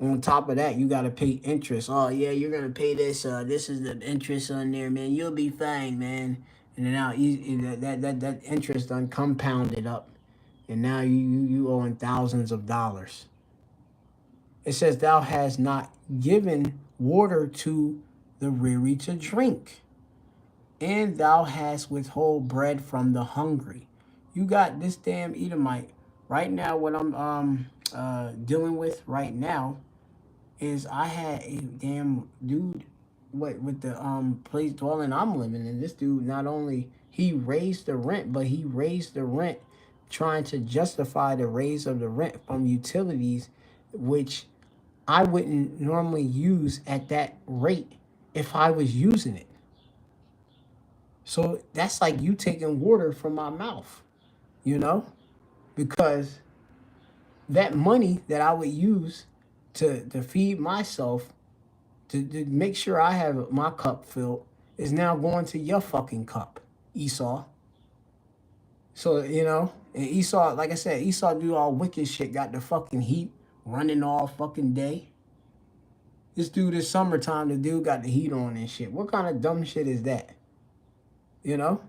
On top of that, you got to pay interest. Oh, yeah, you're going to pay this. This is the interest on there, man. You'll be fine, man. And then now that interest done compounded up. And now you owing thousands of dollars. It says, thou hast not given water to the weary to drink, and thou hast withhold bread from the hungry. You got this damn Edomite. Right now, what I'm dealing with right now is I had a damn dude with the place dwelling I'm living in. This dude, not only he raised the rent, but he raised the rent trying to justify the raise of the rent from utilities, which I wouldn't normally use at that rate if I was using it. So that's like you taking water from my mouth, because that money that I would use to feed myself, to make sure I have my cup filled, is now going to your fucking cup, Esau. So, and Esau, like I said, Esau do all wicked shit, got the fucking heat running all fucking day. This dude is summertime, the dude got the heat on and shit. What kind of dumb shit is that?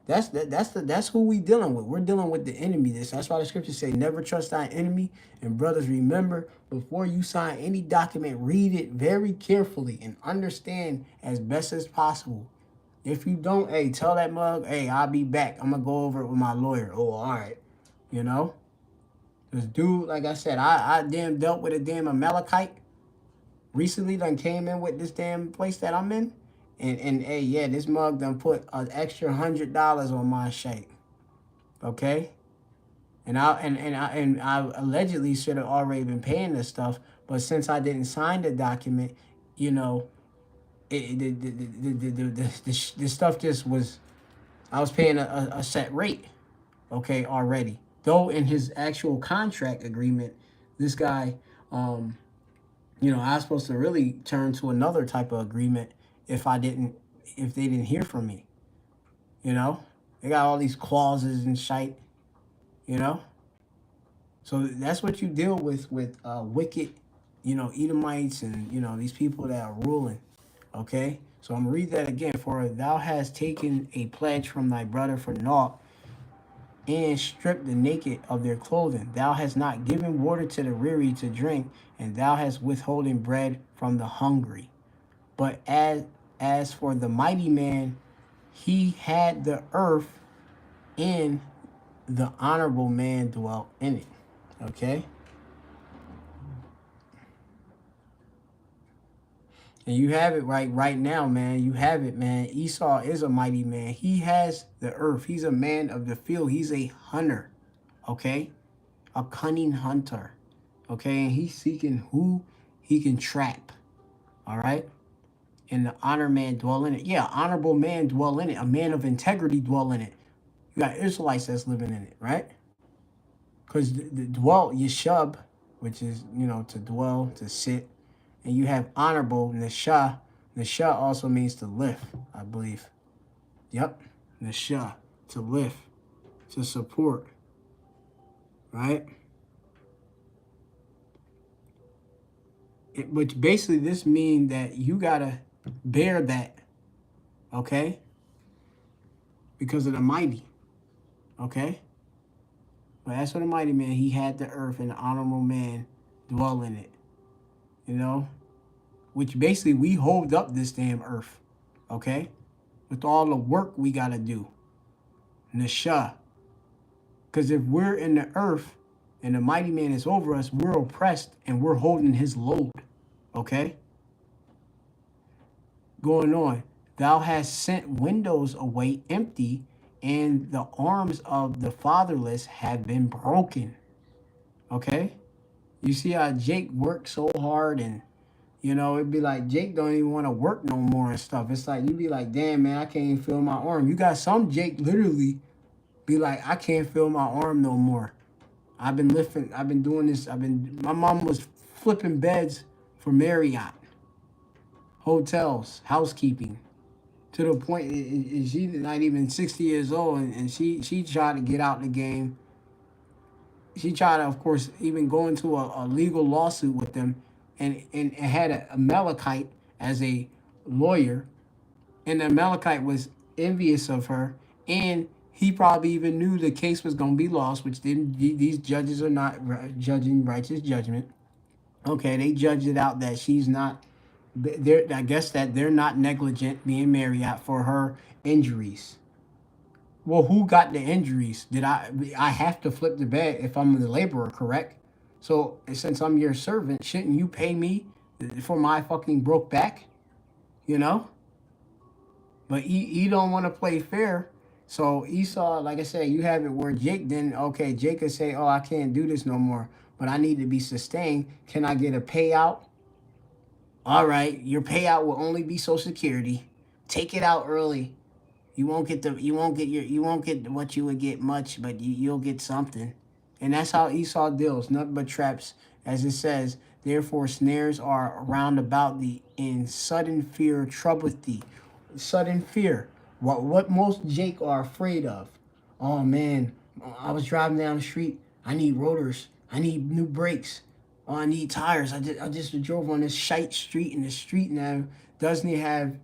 That's who we dealing with. We're dealing with the enemy. That's why the scriptures say, never trust thy enemy. And brothers, remember, before you sign any document, read it very carefully and understand as best as possible. If you don't, hey, tell that mug, hey, I'll be back. I'm gonna go over it with my lawyer. Oh, all right. This dude, like I said, I damn dealt with a damn Amalekite recently. Done came in with this damn place that I'm in. And hey, yeah, this mug done put an extra $100 on my shake. Okay? And I allegedly should have already been paying this stuff, but since I didn't sign the document, the stuff just was, I was paying a set rate, okay, already. Though in his actual contract agreement, this guy, I was supposed to really turn to another type of agreement if they didn't hear from me. They got all these clauses and shite, So that's what you deal with wicked, Edomites and, these people that are ruling. Okay? So I'm going to read that again. For thou hast taken a pledge from thy brother for naught, and stripped the naked of their clothing. Thou hast not given water to the weary to drink, and thou hast withholden bread from the hungry. But as for the mighty man, he had the earth, and the honorable man dwelt in it. Okay? And you have it right now, man. You have it, man. Esau is a mighty man. He has the earth. He's a man of the field. He's a hunter, okay? A cunning hunter, okay? And he's seeking who he can trap, all right? And the honor man dwell in it. Yeah, honorable man dwell in it. A man of integrity dwell in it. You got Israelites that's living in it, right? Because the dwell, yeshub, which is, you know, to dwell, to sit. And you have honorable, nashah. Nashah also means to lift, I believe. Yep, nashah, to lift, to support, right? Which basically this means that you got to bear that, okay? Because of the mighty, okay? But that's what the mighty man, he had the earth and the honorable man dwell in it, you know? Which basically we hold up this damn earth, okay? With all the work we got to do. Nashah. Because if we're in the earth and the mighty man is over us, we're oppressed and we're holding his load, okay? Going on. Thou hast sent windows away empty, and the arms of the fatherless have been broken, okay? You see how Jake worked so hard, and you know, it'd be like Jake don't even want to work no more and stuff. It's like you'd be like, damn man, I can't even feel my arm. You got some Jake literally be like, I can't feel my arm no more. I've been lifting, I've been doing this, my mom was flipping beds for Marriott, hotels, housekeeping, to the point she's not even 60 years old, and she tried to get out the game. She tried to, of course, even go into a legal lawsuit with them, and had a Amalekite as a lawyer, and the Amalekite was envious of her, and he probably even knew the case was going to be lost, which didn't. These judges are not judging righteous judgment. Okay, they judged it out that she's not. I guess that they're not negligent being Marriott for her injuries. Well, who got the injuries? Did I have to flip the bed if I'm the laborer, correct? So since I'm your servant, shouldn't you pay me for my fucking broke back? You know? But he don't want to play fair. So Esau, like I said, you have it where Jake then, okay, Jake could say, oh, I can't do this no more, but I need to be sustained. Can I get a payout? All right, your payout will only be Social Security. Take it out early. You won't get what you would get much, but you'll get something. And that's how Esau deals, nothing but traps. As it says, therefore snares are round about thee, and sudden fear troubleth thee. Sudden fear. What most Jake are afraid of. Oh man, I was driving down the street. I need rotors. I need new brakes. Oh, I need tires. I just drove on this shite street, and the street now doesn't have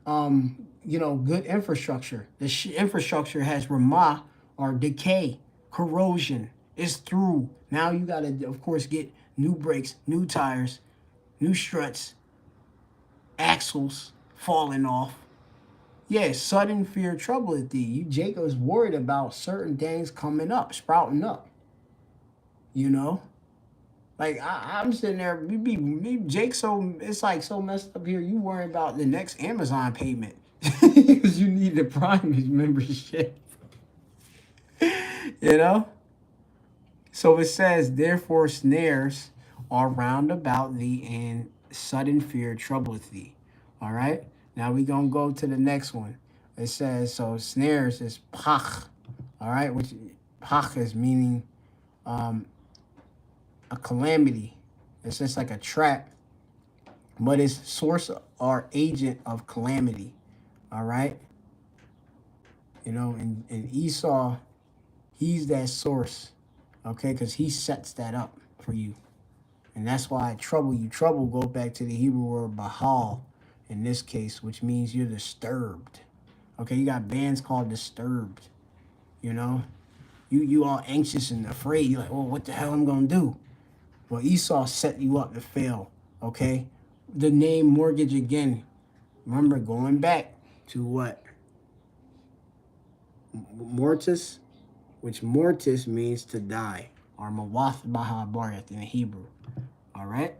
you know, good infrastructure. The infrastructure has ramah, or decay, corrosion. It's through. Now you got to, of course, get new brakes, new tires, new struts, axles falling off. Yeah, sudden fear troubleth thee. Jacob's worried about certain things coming up, sprouting up. You know? Like, I'm sitting there, Jake, so, it's like so messed up here. You worry about the next Amazon payment. Because you need the Prime membership. You know? So it says, therefore snares are round about thee, and sudden fear troubleth thee. All right? Now we're going to go to the next one. It says, so snares is pach. All right? Which pach is meaning a calamity. It's just like a trap. But it's source or agent of calamity. All right? You know, and Esau, he's that source. Okay? Because he sets that up for you. And that's why trouble you. Trouble go back to the Hebrew word bahal in this case, which means you're disturbed. Okay, you got bands called disturbed. You know? You all anxious and afraid. You're like, oh, what the hell I'm going to do? Well, Esau set you up to fail. Okay? The name mortgage again. Remember, going back to what? Mortis, which mortis means to die. Or mawath baha baryat in Hebrew. All right?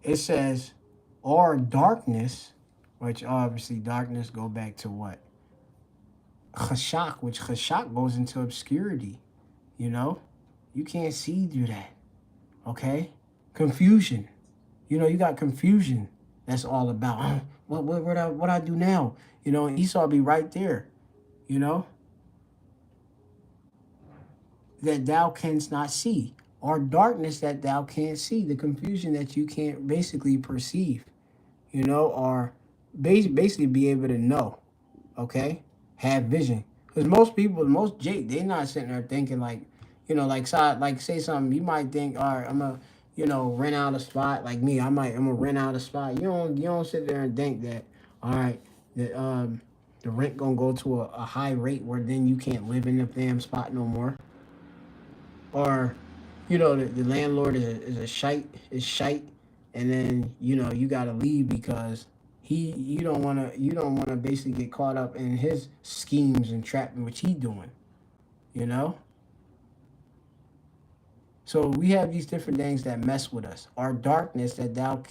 it says, or darkness, which obviously darkness go back to what? Chashak, which chashak goes into obscurity, you know? You can't see through that, okay? Confusion. You know, you got confusion. That's all about, what I do now? You know, and Esau be right there, you know? That thou canst not see, or darkness that thou can't see, the confusion that you can't basically perceive, you know, or basically be able to know, okay? Have vision. Because most people, most Jake, they're not sitting there thinking like, you know, like say something, you might think, all right, I'm going to, you know, rent out a spot. Like me, I'm going to rent out a spot. You don't sit there and think that, all right, that the rent going to go to a high rate where then you can't live in the damn spot no more. Or, you know, the landlord is a shite, and then, you know, you got to leave because you don't want to basically get caught up in his schemes and trapping which he doing, you know. So we have these different things that mess with us. Our darkness that thou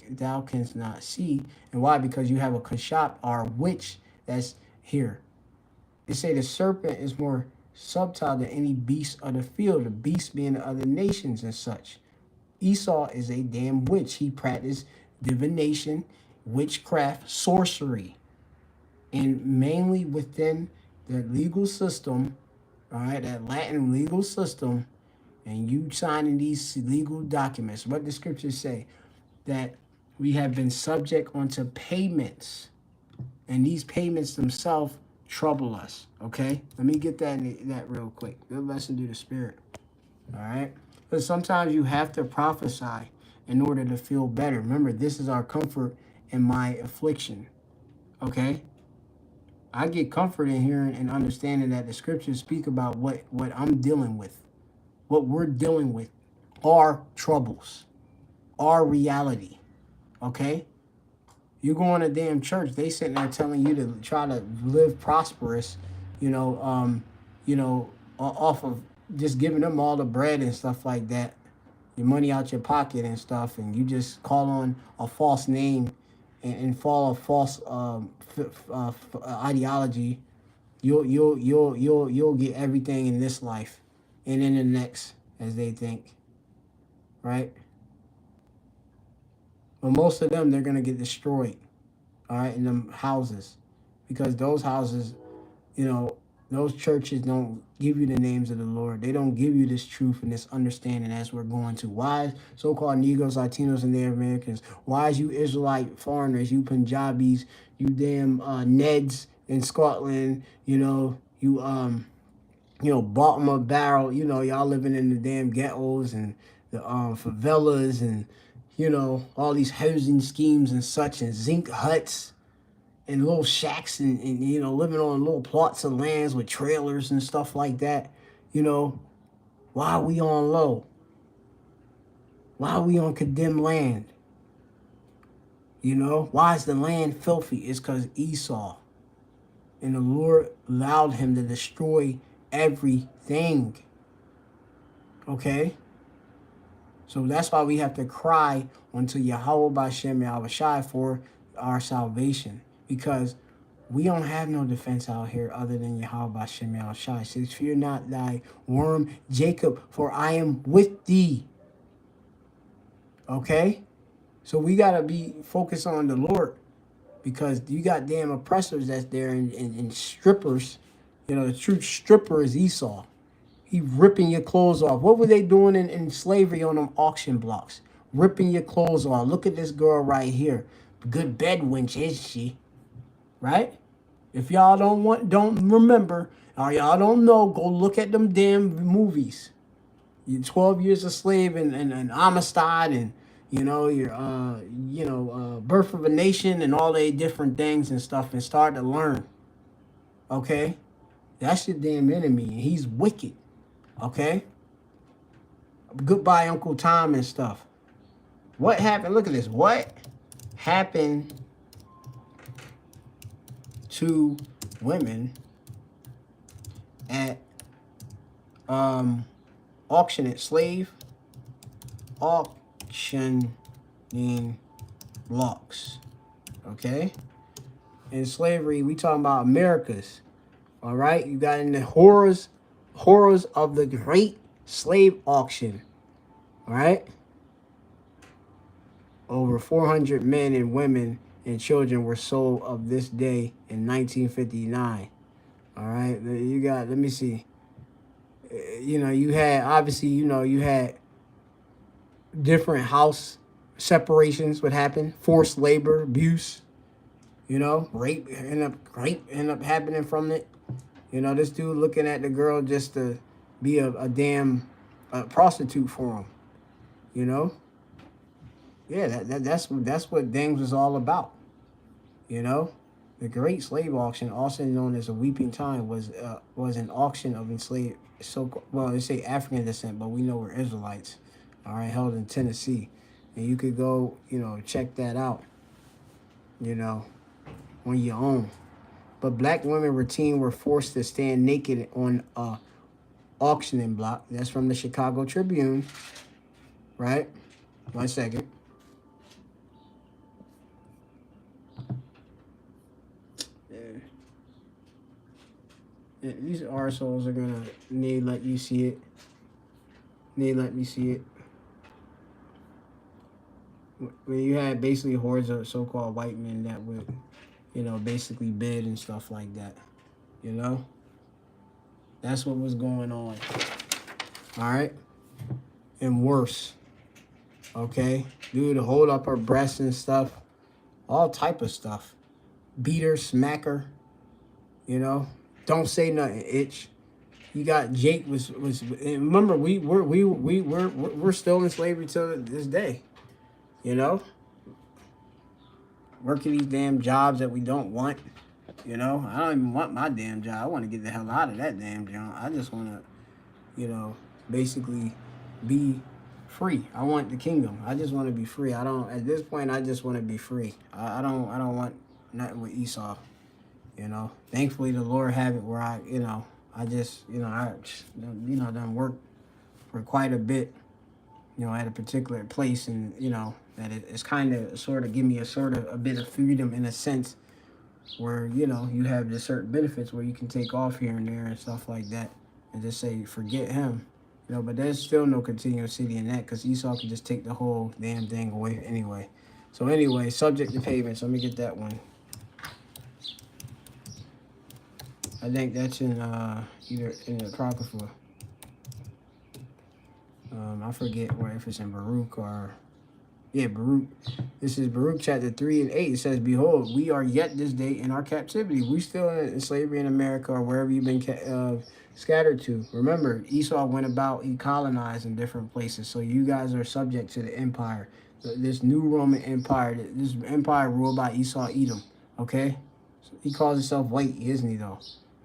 canst not see, and why? Because you have a kashap, our witch that's here. They say the serpent is more subtle than any beast of the field, the beast being the other nations and such. Esau is a damn witch. He practiced divination, witchcraft, sorcery, and mainly within the legal system, all right, that Latin legal system, and you signing these legal documents. What the scriptures say, that we have been subject unto payments, and these payments themselves trouble us. Okay, let me get that real quick. Good lesson to the spirit. All right, because sometimes you have to prophesy in order to feel better. Remember, this is our comfort in my affliction. Okay, I get comfort in hearing and understanding that the scriptures speak about what I'm dealing with, what we're dealing with, our troubles, our reality. Okay, you go in a damn church, they sitting there telling you to try to live prosperous, you know, off of just giving them all the bread and stuff like that, your money out your pocket and stuff, and you just call on a false name and follow a false ideology. You'll get everything in this life and in the next, as they think, right? But most of them, they're gonna get destroyed, all right, in them houses, because those houses, you know, those churches don't give you the names of the Lord. They don't give you this truth and this understanding as we're going to. Why so-called Negroes, Latinos, and Native Americans? Why is you Israelite foreigners, you Punjabis, you damn Neds in Scotland, Baltimore Barrel, y'all living in the damn ghettos and the favelas and, all these housing schemes and such, and zinc huts and little shacks and living on little plots of lands with trailers and stuff like that. Why are we on low? Why are we on condemned land? Why is the land filthy? It's because Esau. And the Lord allowed him to destroy everything. Okay? So that's why we have to cry unto Yahweh B'Shem Yahushai for our salvation. Because we don't have no defense out here other than Yahweh B'Shem Yahushai. It says, fear not thy worm, Jacob, for I am with thee. Okay? So we got to be focused on the Lord, because you got damn oppressors that's there and strippers. The true stripper is Esau. He ripping your clothes off. What were they doing in slavery on them auction blocks? Ripping your clothes off. Look at this girl right here. Good bed wench, is she? Right? If y'all don't remember, or y'all don't know, go look at them damn movies. 12 Years a Slave and Amistad and Birth of a Nation and all they different things and stuff, and start to learn. Okay? That's your damn enemy, and he's wicked. Okay? Goodbye, Uncle Tom and stuff. What happened? Look at this. What happened to women at auctioning locks. Okay? In slavery, we talking about Americas. All right? You got in the horrors of the great slave auction. All right? Over 400 men and women and children were sold of this day in 1959. All right? You got, let me see. You had, obviously, you had different house separations would happen, forced labor, abuse, rape end up happening from it. This dude looking at the girl just to be a damn prostitute for him. Yeah, that's what things was all about. The Great Slave Auction, also known as a Weeping Time, was an auction of enslaved, they say African descent, but we know we're Israelites. All right, held in Tennessee, and you could go, check that out, on your own. But black women routine were forced to stand naked on a auctioning block. That's from the Chicago Tribune, right? 1 second. These arseholes are gonna need let you see it. Let me see it. When you had basically hordes of so-called white men that would, basically bid and stuff like that. That's what was going on. All right? And worse. Okay? Dude, to hold up her breasts and stuff. All type of stuff. Beat her, smack her. Don't say nothing, itch. You got Jake was remember we're still in slavery till this day. Working these damn jobs that we don't want. I don't even want my damn job. I want to get the hell out of that damn job. I just want to, basically be free. I want the kingdom. I just want to be free. At this point, I just want to be free. I don't want nothing with Esau. Thankfully the Lord have it where I just, done work for quite a bit, at a particular place, and, that it's kind of sort of give me a bit of freedom in a sense where, you have the certain benefits where you can take off here and there and stuff like that and just say, forget him, but there's still no continuity in that because Esau can just take the whole damn thing away anyway. So anyway, subject to payments. Let me get that one. I think that's in either in the Apocrypha. I forget if it's in Baruch or Baruch. This is Baruch chapter 3 and 8. It says, "Behold, we are yet this day in our captivity. We still in slavery in America or wherever you've been scattered to." Remember, Esau went about, he colonized in different places. So you guys are subject to the empire, this new Roman Empire. This empire ruled by Esau, Edom. Okay, so he calls himself white, isn't he though?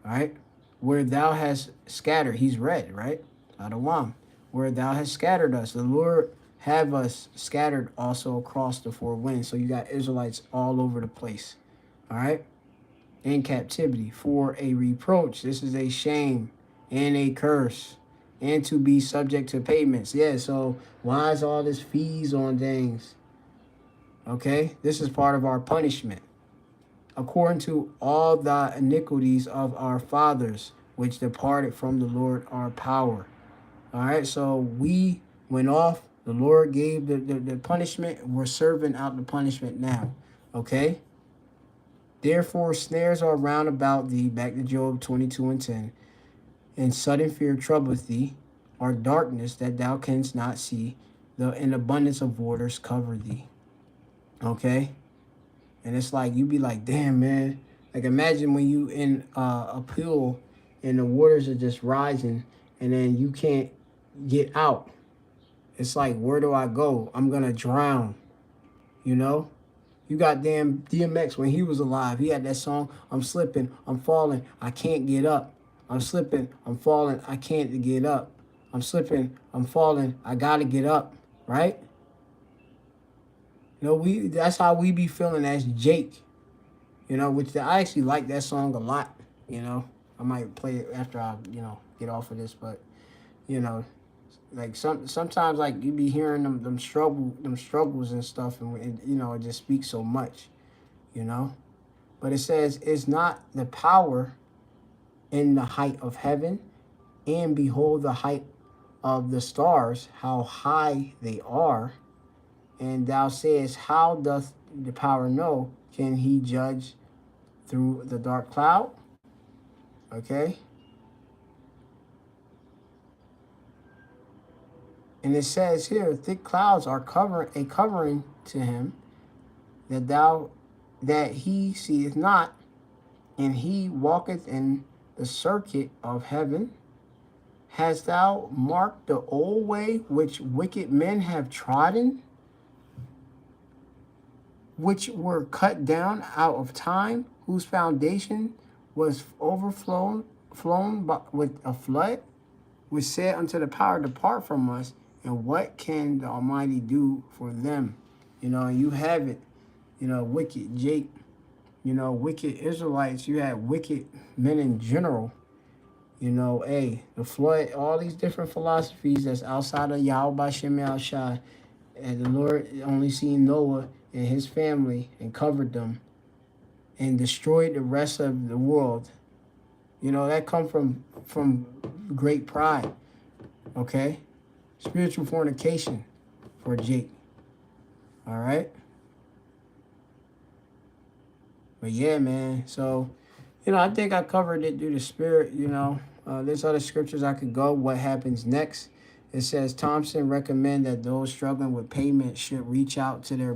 All right, where thou hast scattered, he's red, right? Adawam. Where thou hast scattered us, the Lord have us scattered also across the four winds. So you got Israelites all over the place, all right, in captivity for a reproach. This is a shame and a curse, and to be subject to payments. Yeah, so why is all this fees on things? Okay, this is part of our punishment. According to all the iniquities of our fathers, which departed from the Lord our power. All right, so we went off. The Lord gave the punishment. We're serving out the punishment now. Okay? Therefore, snares are round about thee, back to Job 22 and 10, and sudden fear troubleth thee, or darkness that thou canst not see, an abundance of waters cover thee. Okay? And it's like, you be like, damn, man. Like, imagine when you in a pool and the waters are just rising and then you can't get out. It's like, where do I go? I'm going to drown. You got damn DMX when he was alive. He had that song, I'm slipping, I'm falling, I can't get up. I'm slipping, I'm falling, I can't get up. I'm slipping, I'm falling, I got to get up. Right? That's how we be feeling as Jake, which I actually like that song a lot, I might play it after I, get off of this, but, Like sometimes like you be hearing them struggles and stuff, and it just speaks so much, you know. But it says it's not the power in the height of heaven, and behold the height of the stars, how high they are. And thou sayest, how doth the power know? Can he judge through the dark cloud? Okay. And it says here, thick clouds are covering to him, that he seeth not, and he walketh in the circuit of heaven. Hast thou marked the old way which wicked men have trodden, which were cut down out of time, whose foundation was flown with a flood, which said unto the power, depart from us, and what can the Almighty do for them? You have it, wicked Jake, wicked Israelites, you had wicked men in general, the flood, all these different philosophies that's outside of Yahweh Shem Shai, and the Lord only seen Noah and his family and covered them and destroyed the rest of the world. That come from great pride, okay? Spiritual fornication for Jake, all right? But yeah, man, so, I think I covered it through the Spirit, there's other scriptures I could go. What happens next? It says Thompson recommend that those struggling with payment should reach out to their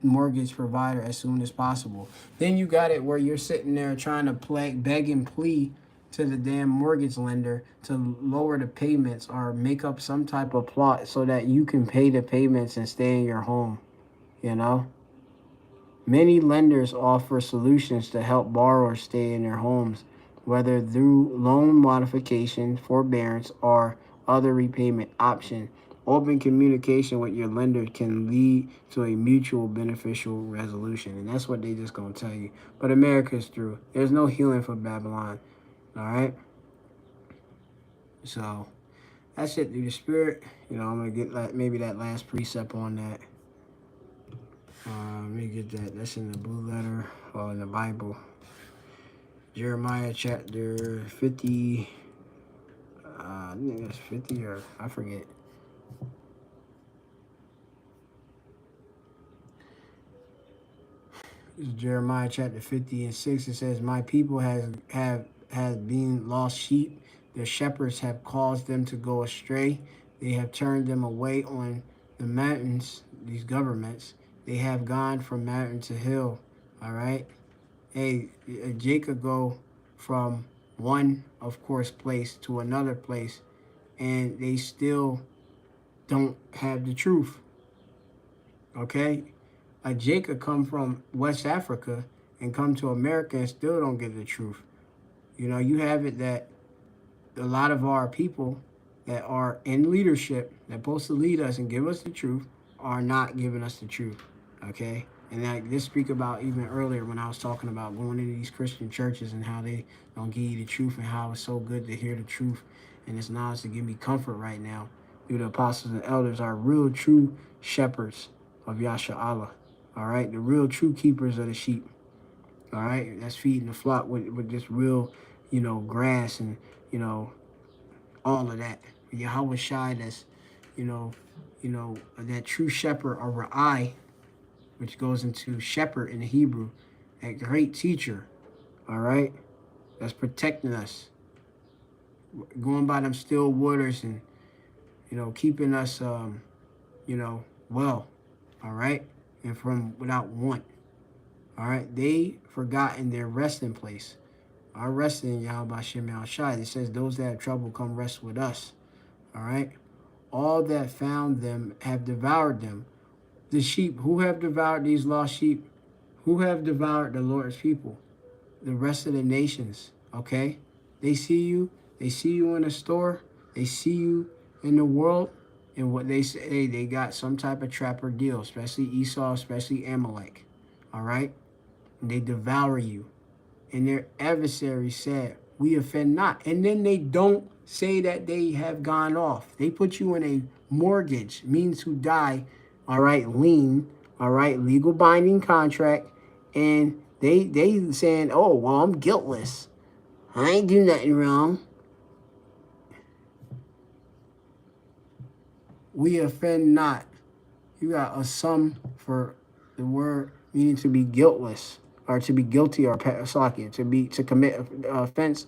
mortgage provider as soon as possible. Then you got it where you're sitting there trying to beg and plead to the damn mortgage lender to lower the payments or make up some type of plot so that you can pay the payments and stay in your home, Many lenders offer solutions to help borrowers stay in their homes, whether through loan modification, forbearance, or other repayment option. Open communication with your lender can lead to a mutual beneficial resolution. And that's what they just going to tell you. But America's through. There's no healing for Babylon. All right? So that's it through the Spirit. I'm going to get maybe that last precept on that. Let me get that. That's in the blue letter or in the Bible. Jeremiah chapter 50. I think that's 50 or I forget. This is Jeremiah chapter 50 and 6. It says, my people have been lost sheep. Their shepherds have caused them to go astray. They have turned them away on the mountains, these governments. They have gone from mountain to hill, all right? Hey, Jacob go from one, of course, place to another place, and they still don't have the truth, okay? Jacob come from West Africa and come to America and still don't get the truth. You have it that a lot of our people that are in leadership, that supposed to lead us and give us the truth, are not giving us the truth, okay? And I just speak about even earlier when I was talking about going into these Christian churches and how they don't give you the truth and how it's so good to hear the truth. And it's knowledge to give me comfort right now. Through the apostles and elders are real true shepherds of Yasha Allah. All right? The real true keepers of the sheep. All right? That's feeding the flock with just real, grass and, all of that. Yahweh Shai, that's, that true shepherd or Ra'ai, which goes into shepherd in the Hebrew, a great teacher, all right, that's protecting us, going by them still waters and, keeping us, well, all right, and from without want, all right. They forgotten their resting place. Our resting in Yahweh Shem Al Shai. It says, those that have trouble come rest with us, all right. All that found them have devoured them. The sheep, who have devoured these lost sheep? Who have devoured the Lord's people? The rest of the nations, okay? They see you in the store, they see you in the world, and what they say, they got some type of trap or deal, especially Esau, especially Amalek, all right? And they devour you. And their adversary said, we offend not. And then they don't say that they have gone off. They put you in a mortgage, means to die, all right, lien, all right, legal binding contract, and they saying, oh, well, I'm guiltless. I ain't do nothing wrong. We offend not. You got a sum for the word meaning to be guiltless, or to be guilty, or to commit offense,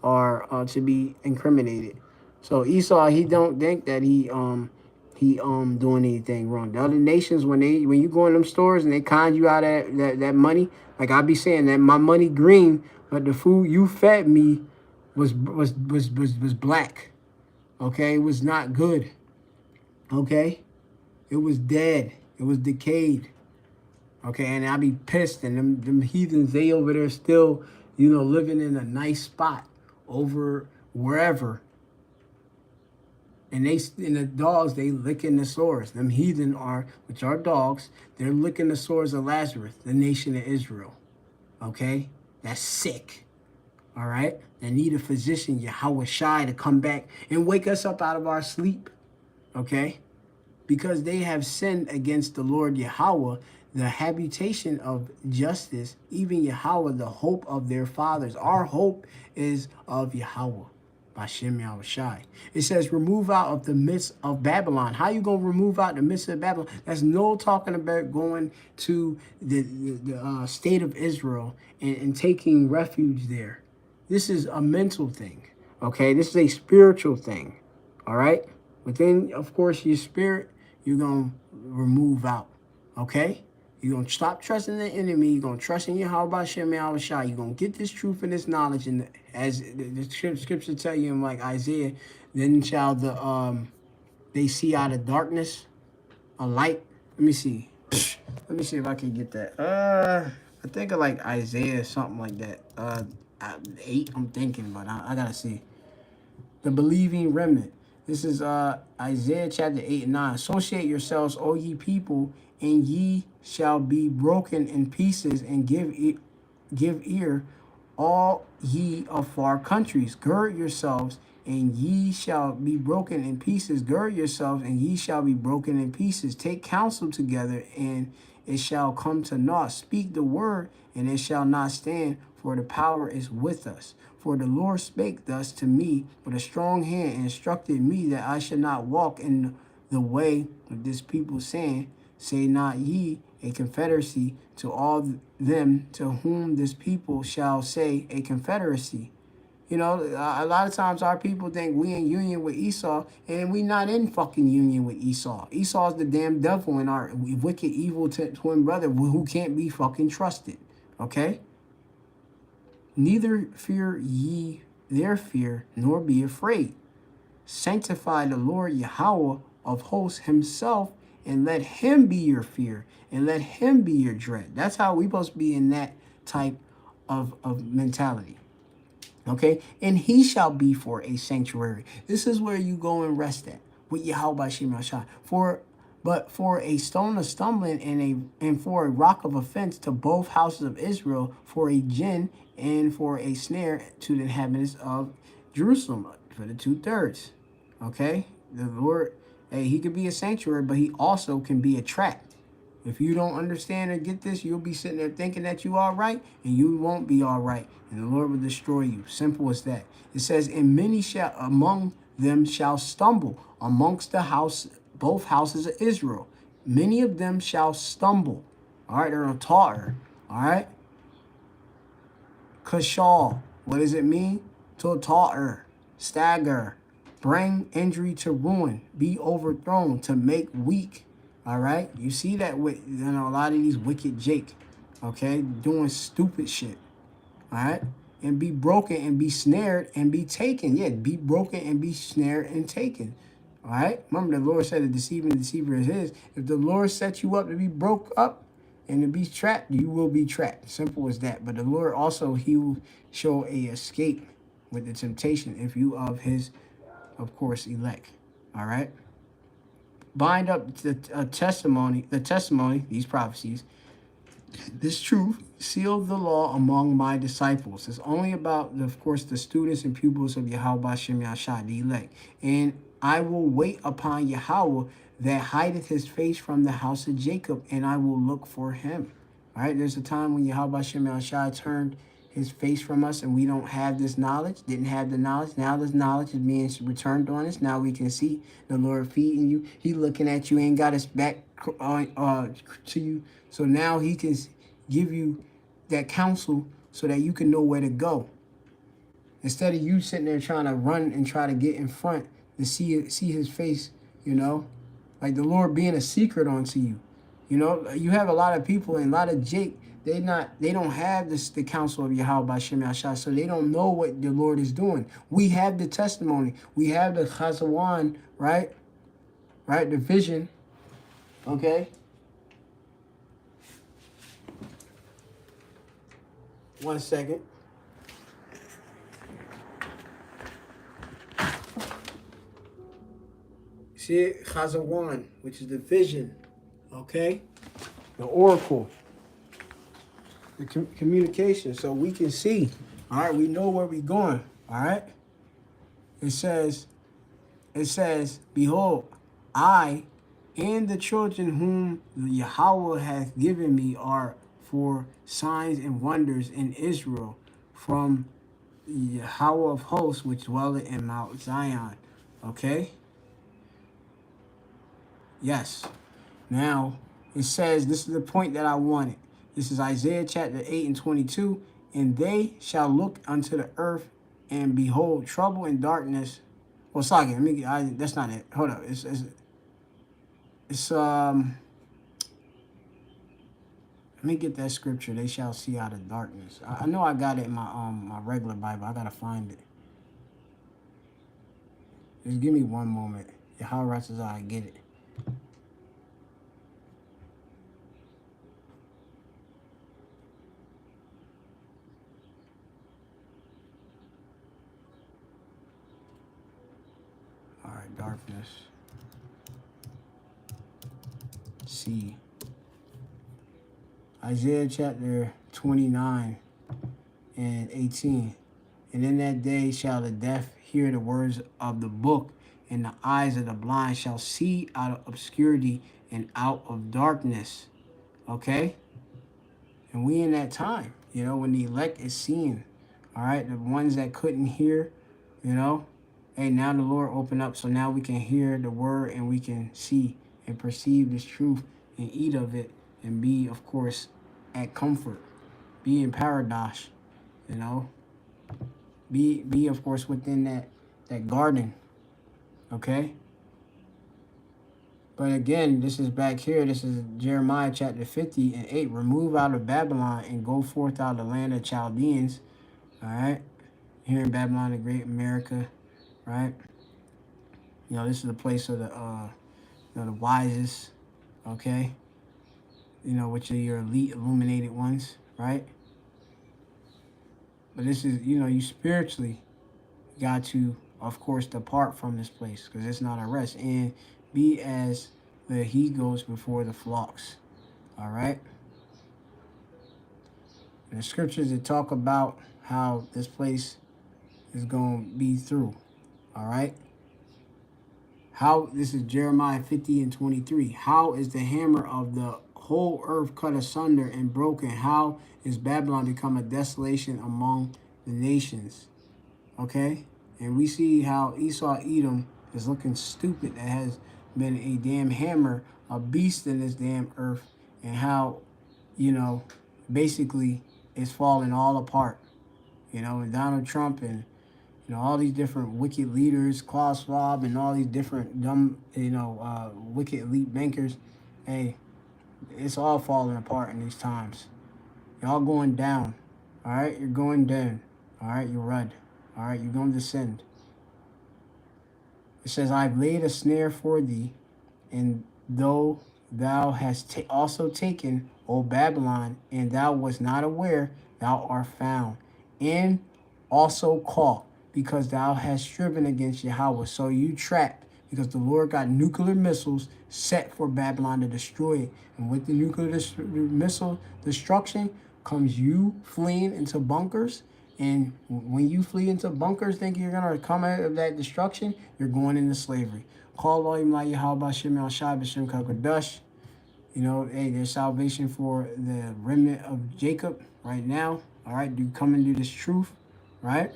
or to be incriminated. So Esau, he don't think that he doing anything wrong. The other nations, when you go in them stores and they con you out of that money, like I be saying that my money green, but the food you fed me was black. Okay, it was not good. Okay, it was dead. It was decayed. Okay, and I be pissed, and them heathens, they over there still, living in a nice spot over wherever. And the dogs, they licking the sores. Them heathen which are dogs, they're licking the sores of Lazarus, the nation of Israel. Okay, that's sick. All right, they need a physician, Yahweh Shai, to come back and wake us up out of our sleep. Okay, because they have sinned against the Lord Yahweh, the habitation of justice, even Yahweh, the hope of their fathers. Our hope is of Yahweh, Bashem Yahweh Shai. It says, remove out of the midst of Babylon. How you going to remove out the midst of Babylon? That's no talking about going to the state of Israel and taking refuge there. This is a mental thing, okay? This is a spiritual thing, all right? Within, of course, your spirit, you're going to remove out, okay? You're going to stop trusting the enemy. You're going to trust in Yahweh Hashem Yahweh Shai. You're going to get this truth and this knowledge. And as the scripture tell you in like Isaiah, then shall they see out of darkness a light. Let me see. Let me see if I can get that. I think of like Isaiah, something like that. 8, I'm thinking, but I got to see. The believing remnant. This is Isaiah chapter 8 and 9. Associate yourselves, O ye people, and ye shall be broken in pieces, and give ear, all ye of far countries. Gird yourselves, and ye shall be broken in pieces. Gird yourselves, and ye shall be broken in pieces. Take counsel together, and it shall come to naught. Speak the word, and it shall not stand, for the power is with us. For the Lord spake thus to me with a strong hand, and instructed me that I should not walk in the way of this people, saying, say not ye a confederacy to all them to whom this people shall say a confederacy. A lot of times our people think we in union with Esau, and we not in fucking union with Esau. Esau's the damn devil and our wicked, evil twin brother who can't be fucking trusted. Okay? Neither fear ye their fear, nor be afraid. Sanctify the Lord Yahweh of hosts himself, and let him be your fear, and let him be your dread. That's how we supposed to be in that type of mentality. Okay? And he shall be for a sanctuary. This is where you go and rest at, with Yahweh Shem Shai. But for a stone of stumbling and for a rock of offense to both houses of Israel, for a gin and for a snare to the inhabitants of Jerusalem, for the 2/3. Okay? The Lord, hey, he could be a sanctuary, but he also can be a trap. If you don't understand or get this, you'll be sitting there thinking that you are right, and you won't be all right, and the Lord will destroy you. Simple as that. It says, and many shall among them shall stumble amongst both houses of Israel. Many of them shall stumble. All right, they're a totter. All right. Kashal. What does it mean? To totter, stagger, bring injury to ruin, be overthrown, to make weak. All right. You see that with a lot of these wicked Jake. Okay, doing stupid shit. All right. And be broken and be snared and be taken. Yeah, be broken and be snared and taken. All right. Remember, the Lord said the deceiver is his. If the Lord sets you up to be broke up and to be trapped, you will be trapped. Simple as that. But the Lord also, he will show a escape with the temptation if you of his, of course, elect. All right. Bind up the testimony, these prophecies, This truth sealed the law among my disciples. It's only about, of course, the students and pupils of Yahweh Hashem Yahshua, the elect. And I will wait upon Yahweh that hideth his face from the house of Jacob, and I will look for him. All right, there's a time when Yahweh Hashem Yahshua turned his face from us and we don't have this knowledge, didn't have the knowledge. Now this knowledge is being returned on us. Now we can see the Lord feeding you. He looking at you, ain't got his back to you. So now he can give you that counsel so that you can know where to go. Instead of you sitting there trying to run and try to get in front to see his face, you know, like the Lord being a secret onto you. You know, you have a lot of people and a lot of Jake, they don't have the counsel of Yahweh by Shem Yahshua, so they don't know what the Lord is doing. We have the testimony. We have the Chazawan, right? Right? The vision. Okay? One second. See it? Chazawan, which is the vision. Okay? The oracle. The communication. So we can see. All right? We know where we're going. All right? It says, behold, I and the children whom Yahweh hath given me are for signs and wonders in Israel from Yahweh of hosts, which dwelleth in Mount Zion. Okay? Yes. Now, it says, this is the point that I wanted. This is Isaiah chapter 8 and 22. And they shall look unto the earth and behold trouble and darkness. Well, sorry, that's not it. Hold up. It's let me get that scripture. They shall see out of darkness. I know I got it in my my regular Bible. I gotta find it. Just give me one moment. How right as I get it. All right, darkness. See. Isaiah chapter 29 and 18. And in that day shall the deaf hear the words of the book, and the eyes of the blind shall see out of obscurity and out of darkness. Okay? And we in that time, you know, when the elect is seeing, all right, the ones that couldn't hear, you know, hey, now the Lord opened up, so now we can hear the word and we can see and perceive this truth and eat of it and be, of course, at comfort, be in paradise, you know, be of course within that garden, okay? But again, this is back here. This is Jeremiah chapter 50 and 8. Remove out of Babylon and go forth out of the land of Chaldeans, all right? Here in Babylon, the great America, right? You know, this is the place of the wisest, okay? You know, which are your elite illuminated ones, right? But this is, you know, you spiritually got to, of course, depart from this place because it's not a rest. And be as the he goes before the flocks, all right? And the scriptures that talk about how this place is going to be through, all right? How, this is Jeremiah 50 and 23. How is the hammer of the whole earth cut asunder and broken? How is Babylon become a desolation among the nations? Okay? And we see how Esau Edom is looking stupid. That has been a damn hammer, a beast in this damn earth, and how, you know, basically it's falling all apart. You know, and Donald Trump and, you know, all these different wicked leaders, Klaus Schwab, and all these different dumb, you know, wicked elite bankers, hey, it's all falling apart in these times. Y'all going down, all right? You're going down, all right? You're red, all right? You're going to descend. It says, I've laid a snare for thee, and though thou hast also taken, O Babylon, and thou wast not aware, thou art found, and also caught, because thou hast striven against Yahweh. So you trapped because the Lord got nuclear missiles set for Babylon to destroy it. And with the nuclear missile destruction comes you fleeing into bunkers. And when you flee into bunkers thinking you're going to come out of that destruction, you're going into slavery. Call all you how about Shem Al Shai B'Shem Kakadash. You know, hey, there's salvation for the remnant of Jacob right now. All right, do come and do this truth, right?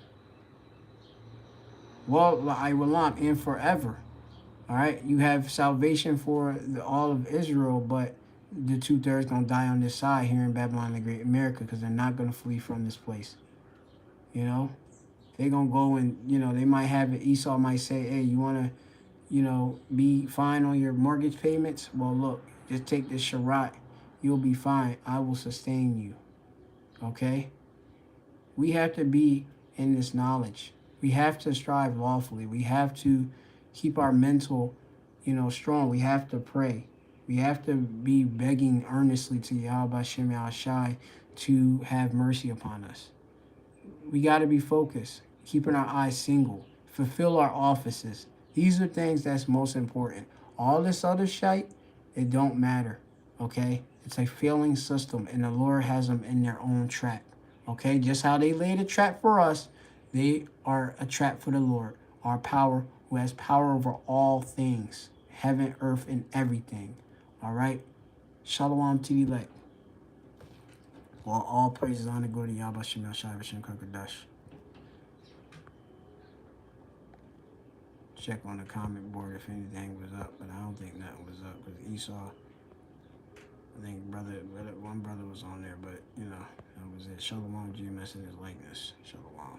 Well, I will and forever. All right, you have salvation for all of Israel, but the 2/3 gonna die on this side here in Babylon the Great America, because they're not gonna flee from this place. You know, they're gonna go and, you know, they might have it. Esau might say, hey, you wanna, you know, be fine on your mortgage payments? Well, look, just take this Shabbat. You'll be fine. I will sustain you. Okay? We have to be in this knowledge. We have to strive lawfully. We have to keep our mental, you know, strong. We have to pray. We have to be begging earnestly to Yahweh Shem Shai to have mercy upon us. We got to be focused, keeping our eyes single, fulfill our offices. These are things that's most important. All this other shite, it don't matter, okay? It's a failing system, and the Lord has them in their own trap, okay? Just how they laid a trap for us, they are a trap for the Lord, our power, who has power over all things, heaven, earth, and everything, all right? Shalom to the elect. Well, all praises honor go to Yahweh Shem Shai B'Shem Kakadash. Check on the comment board if anything was up, but I don't think nothing was up, because Esau, I think one brother was on there, but, you know, that was it. Shalom, GMS in his likeness. Shalom.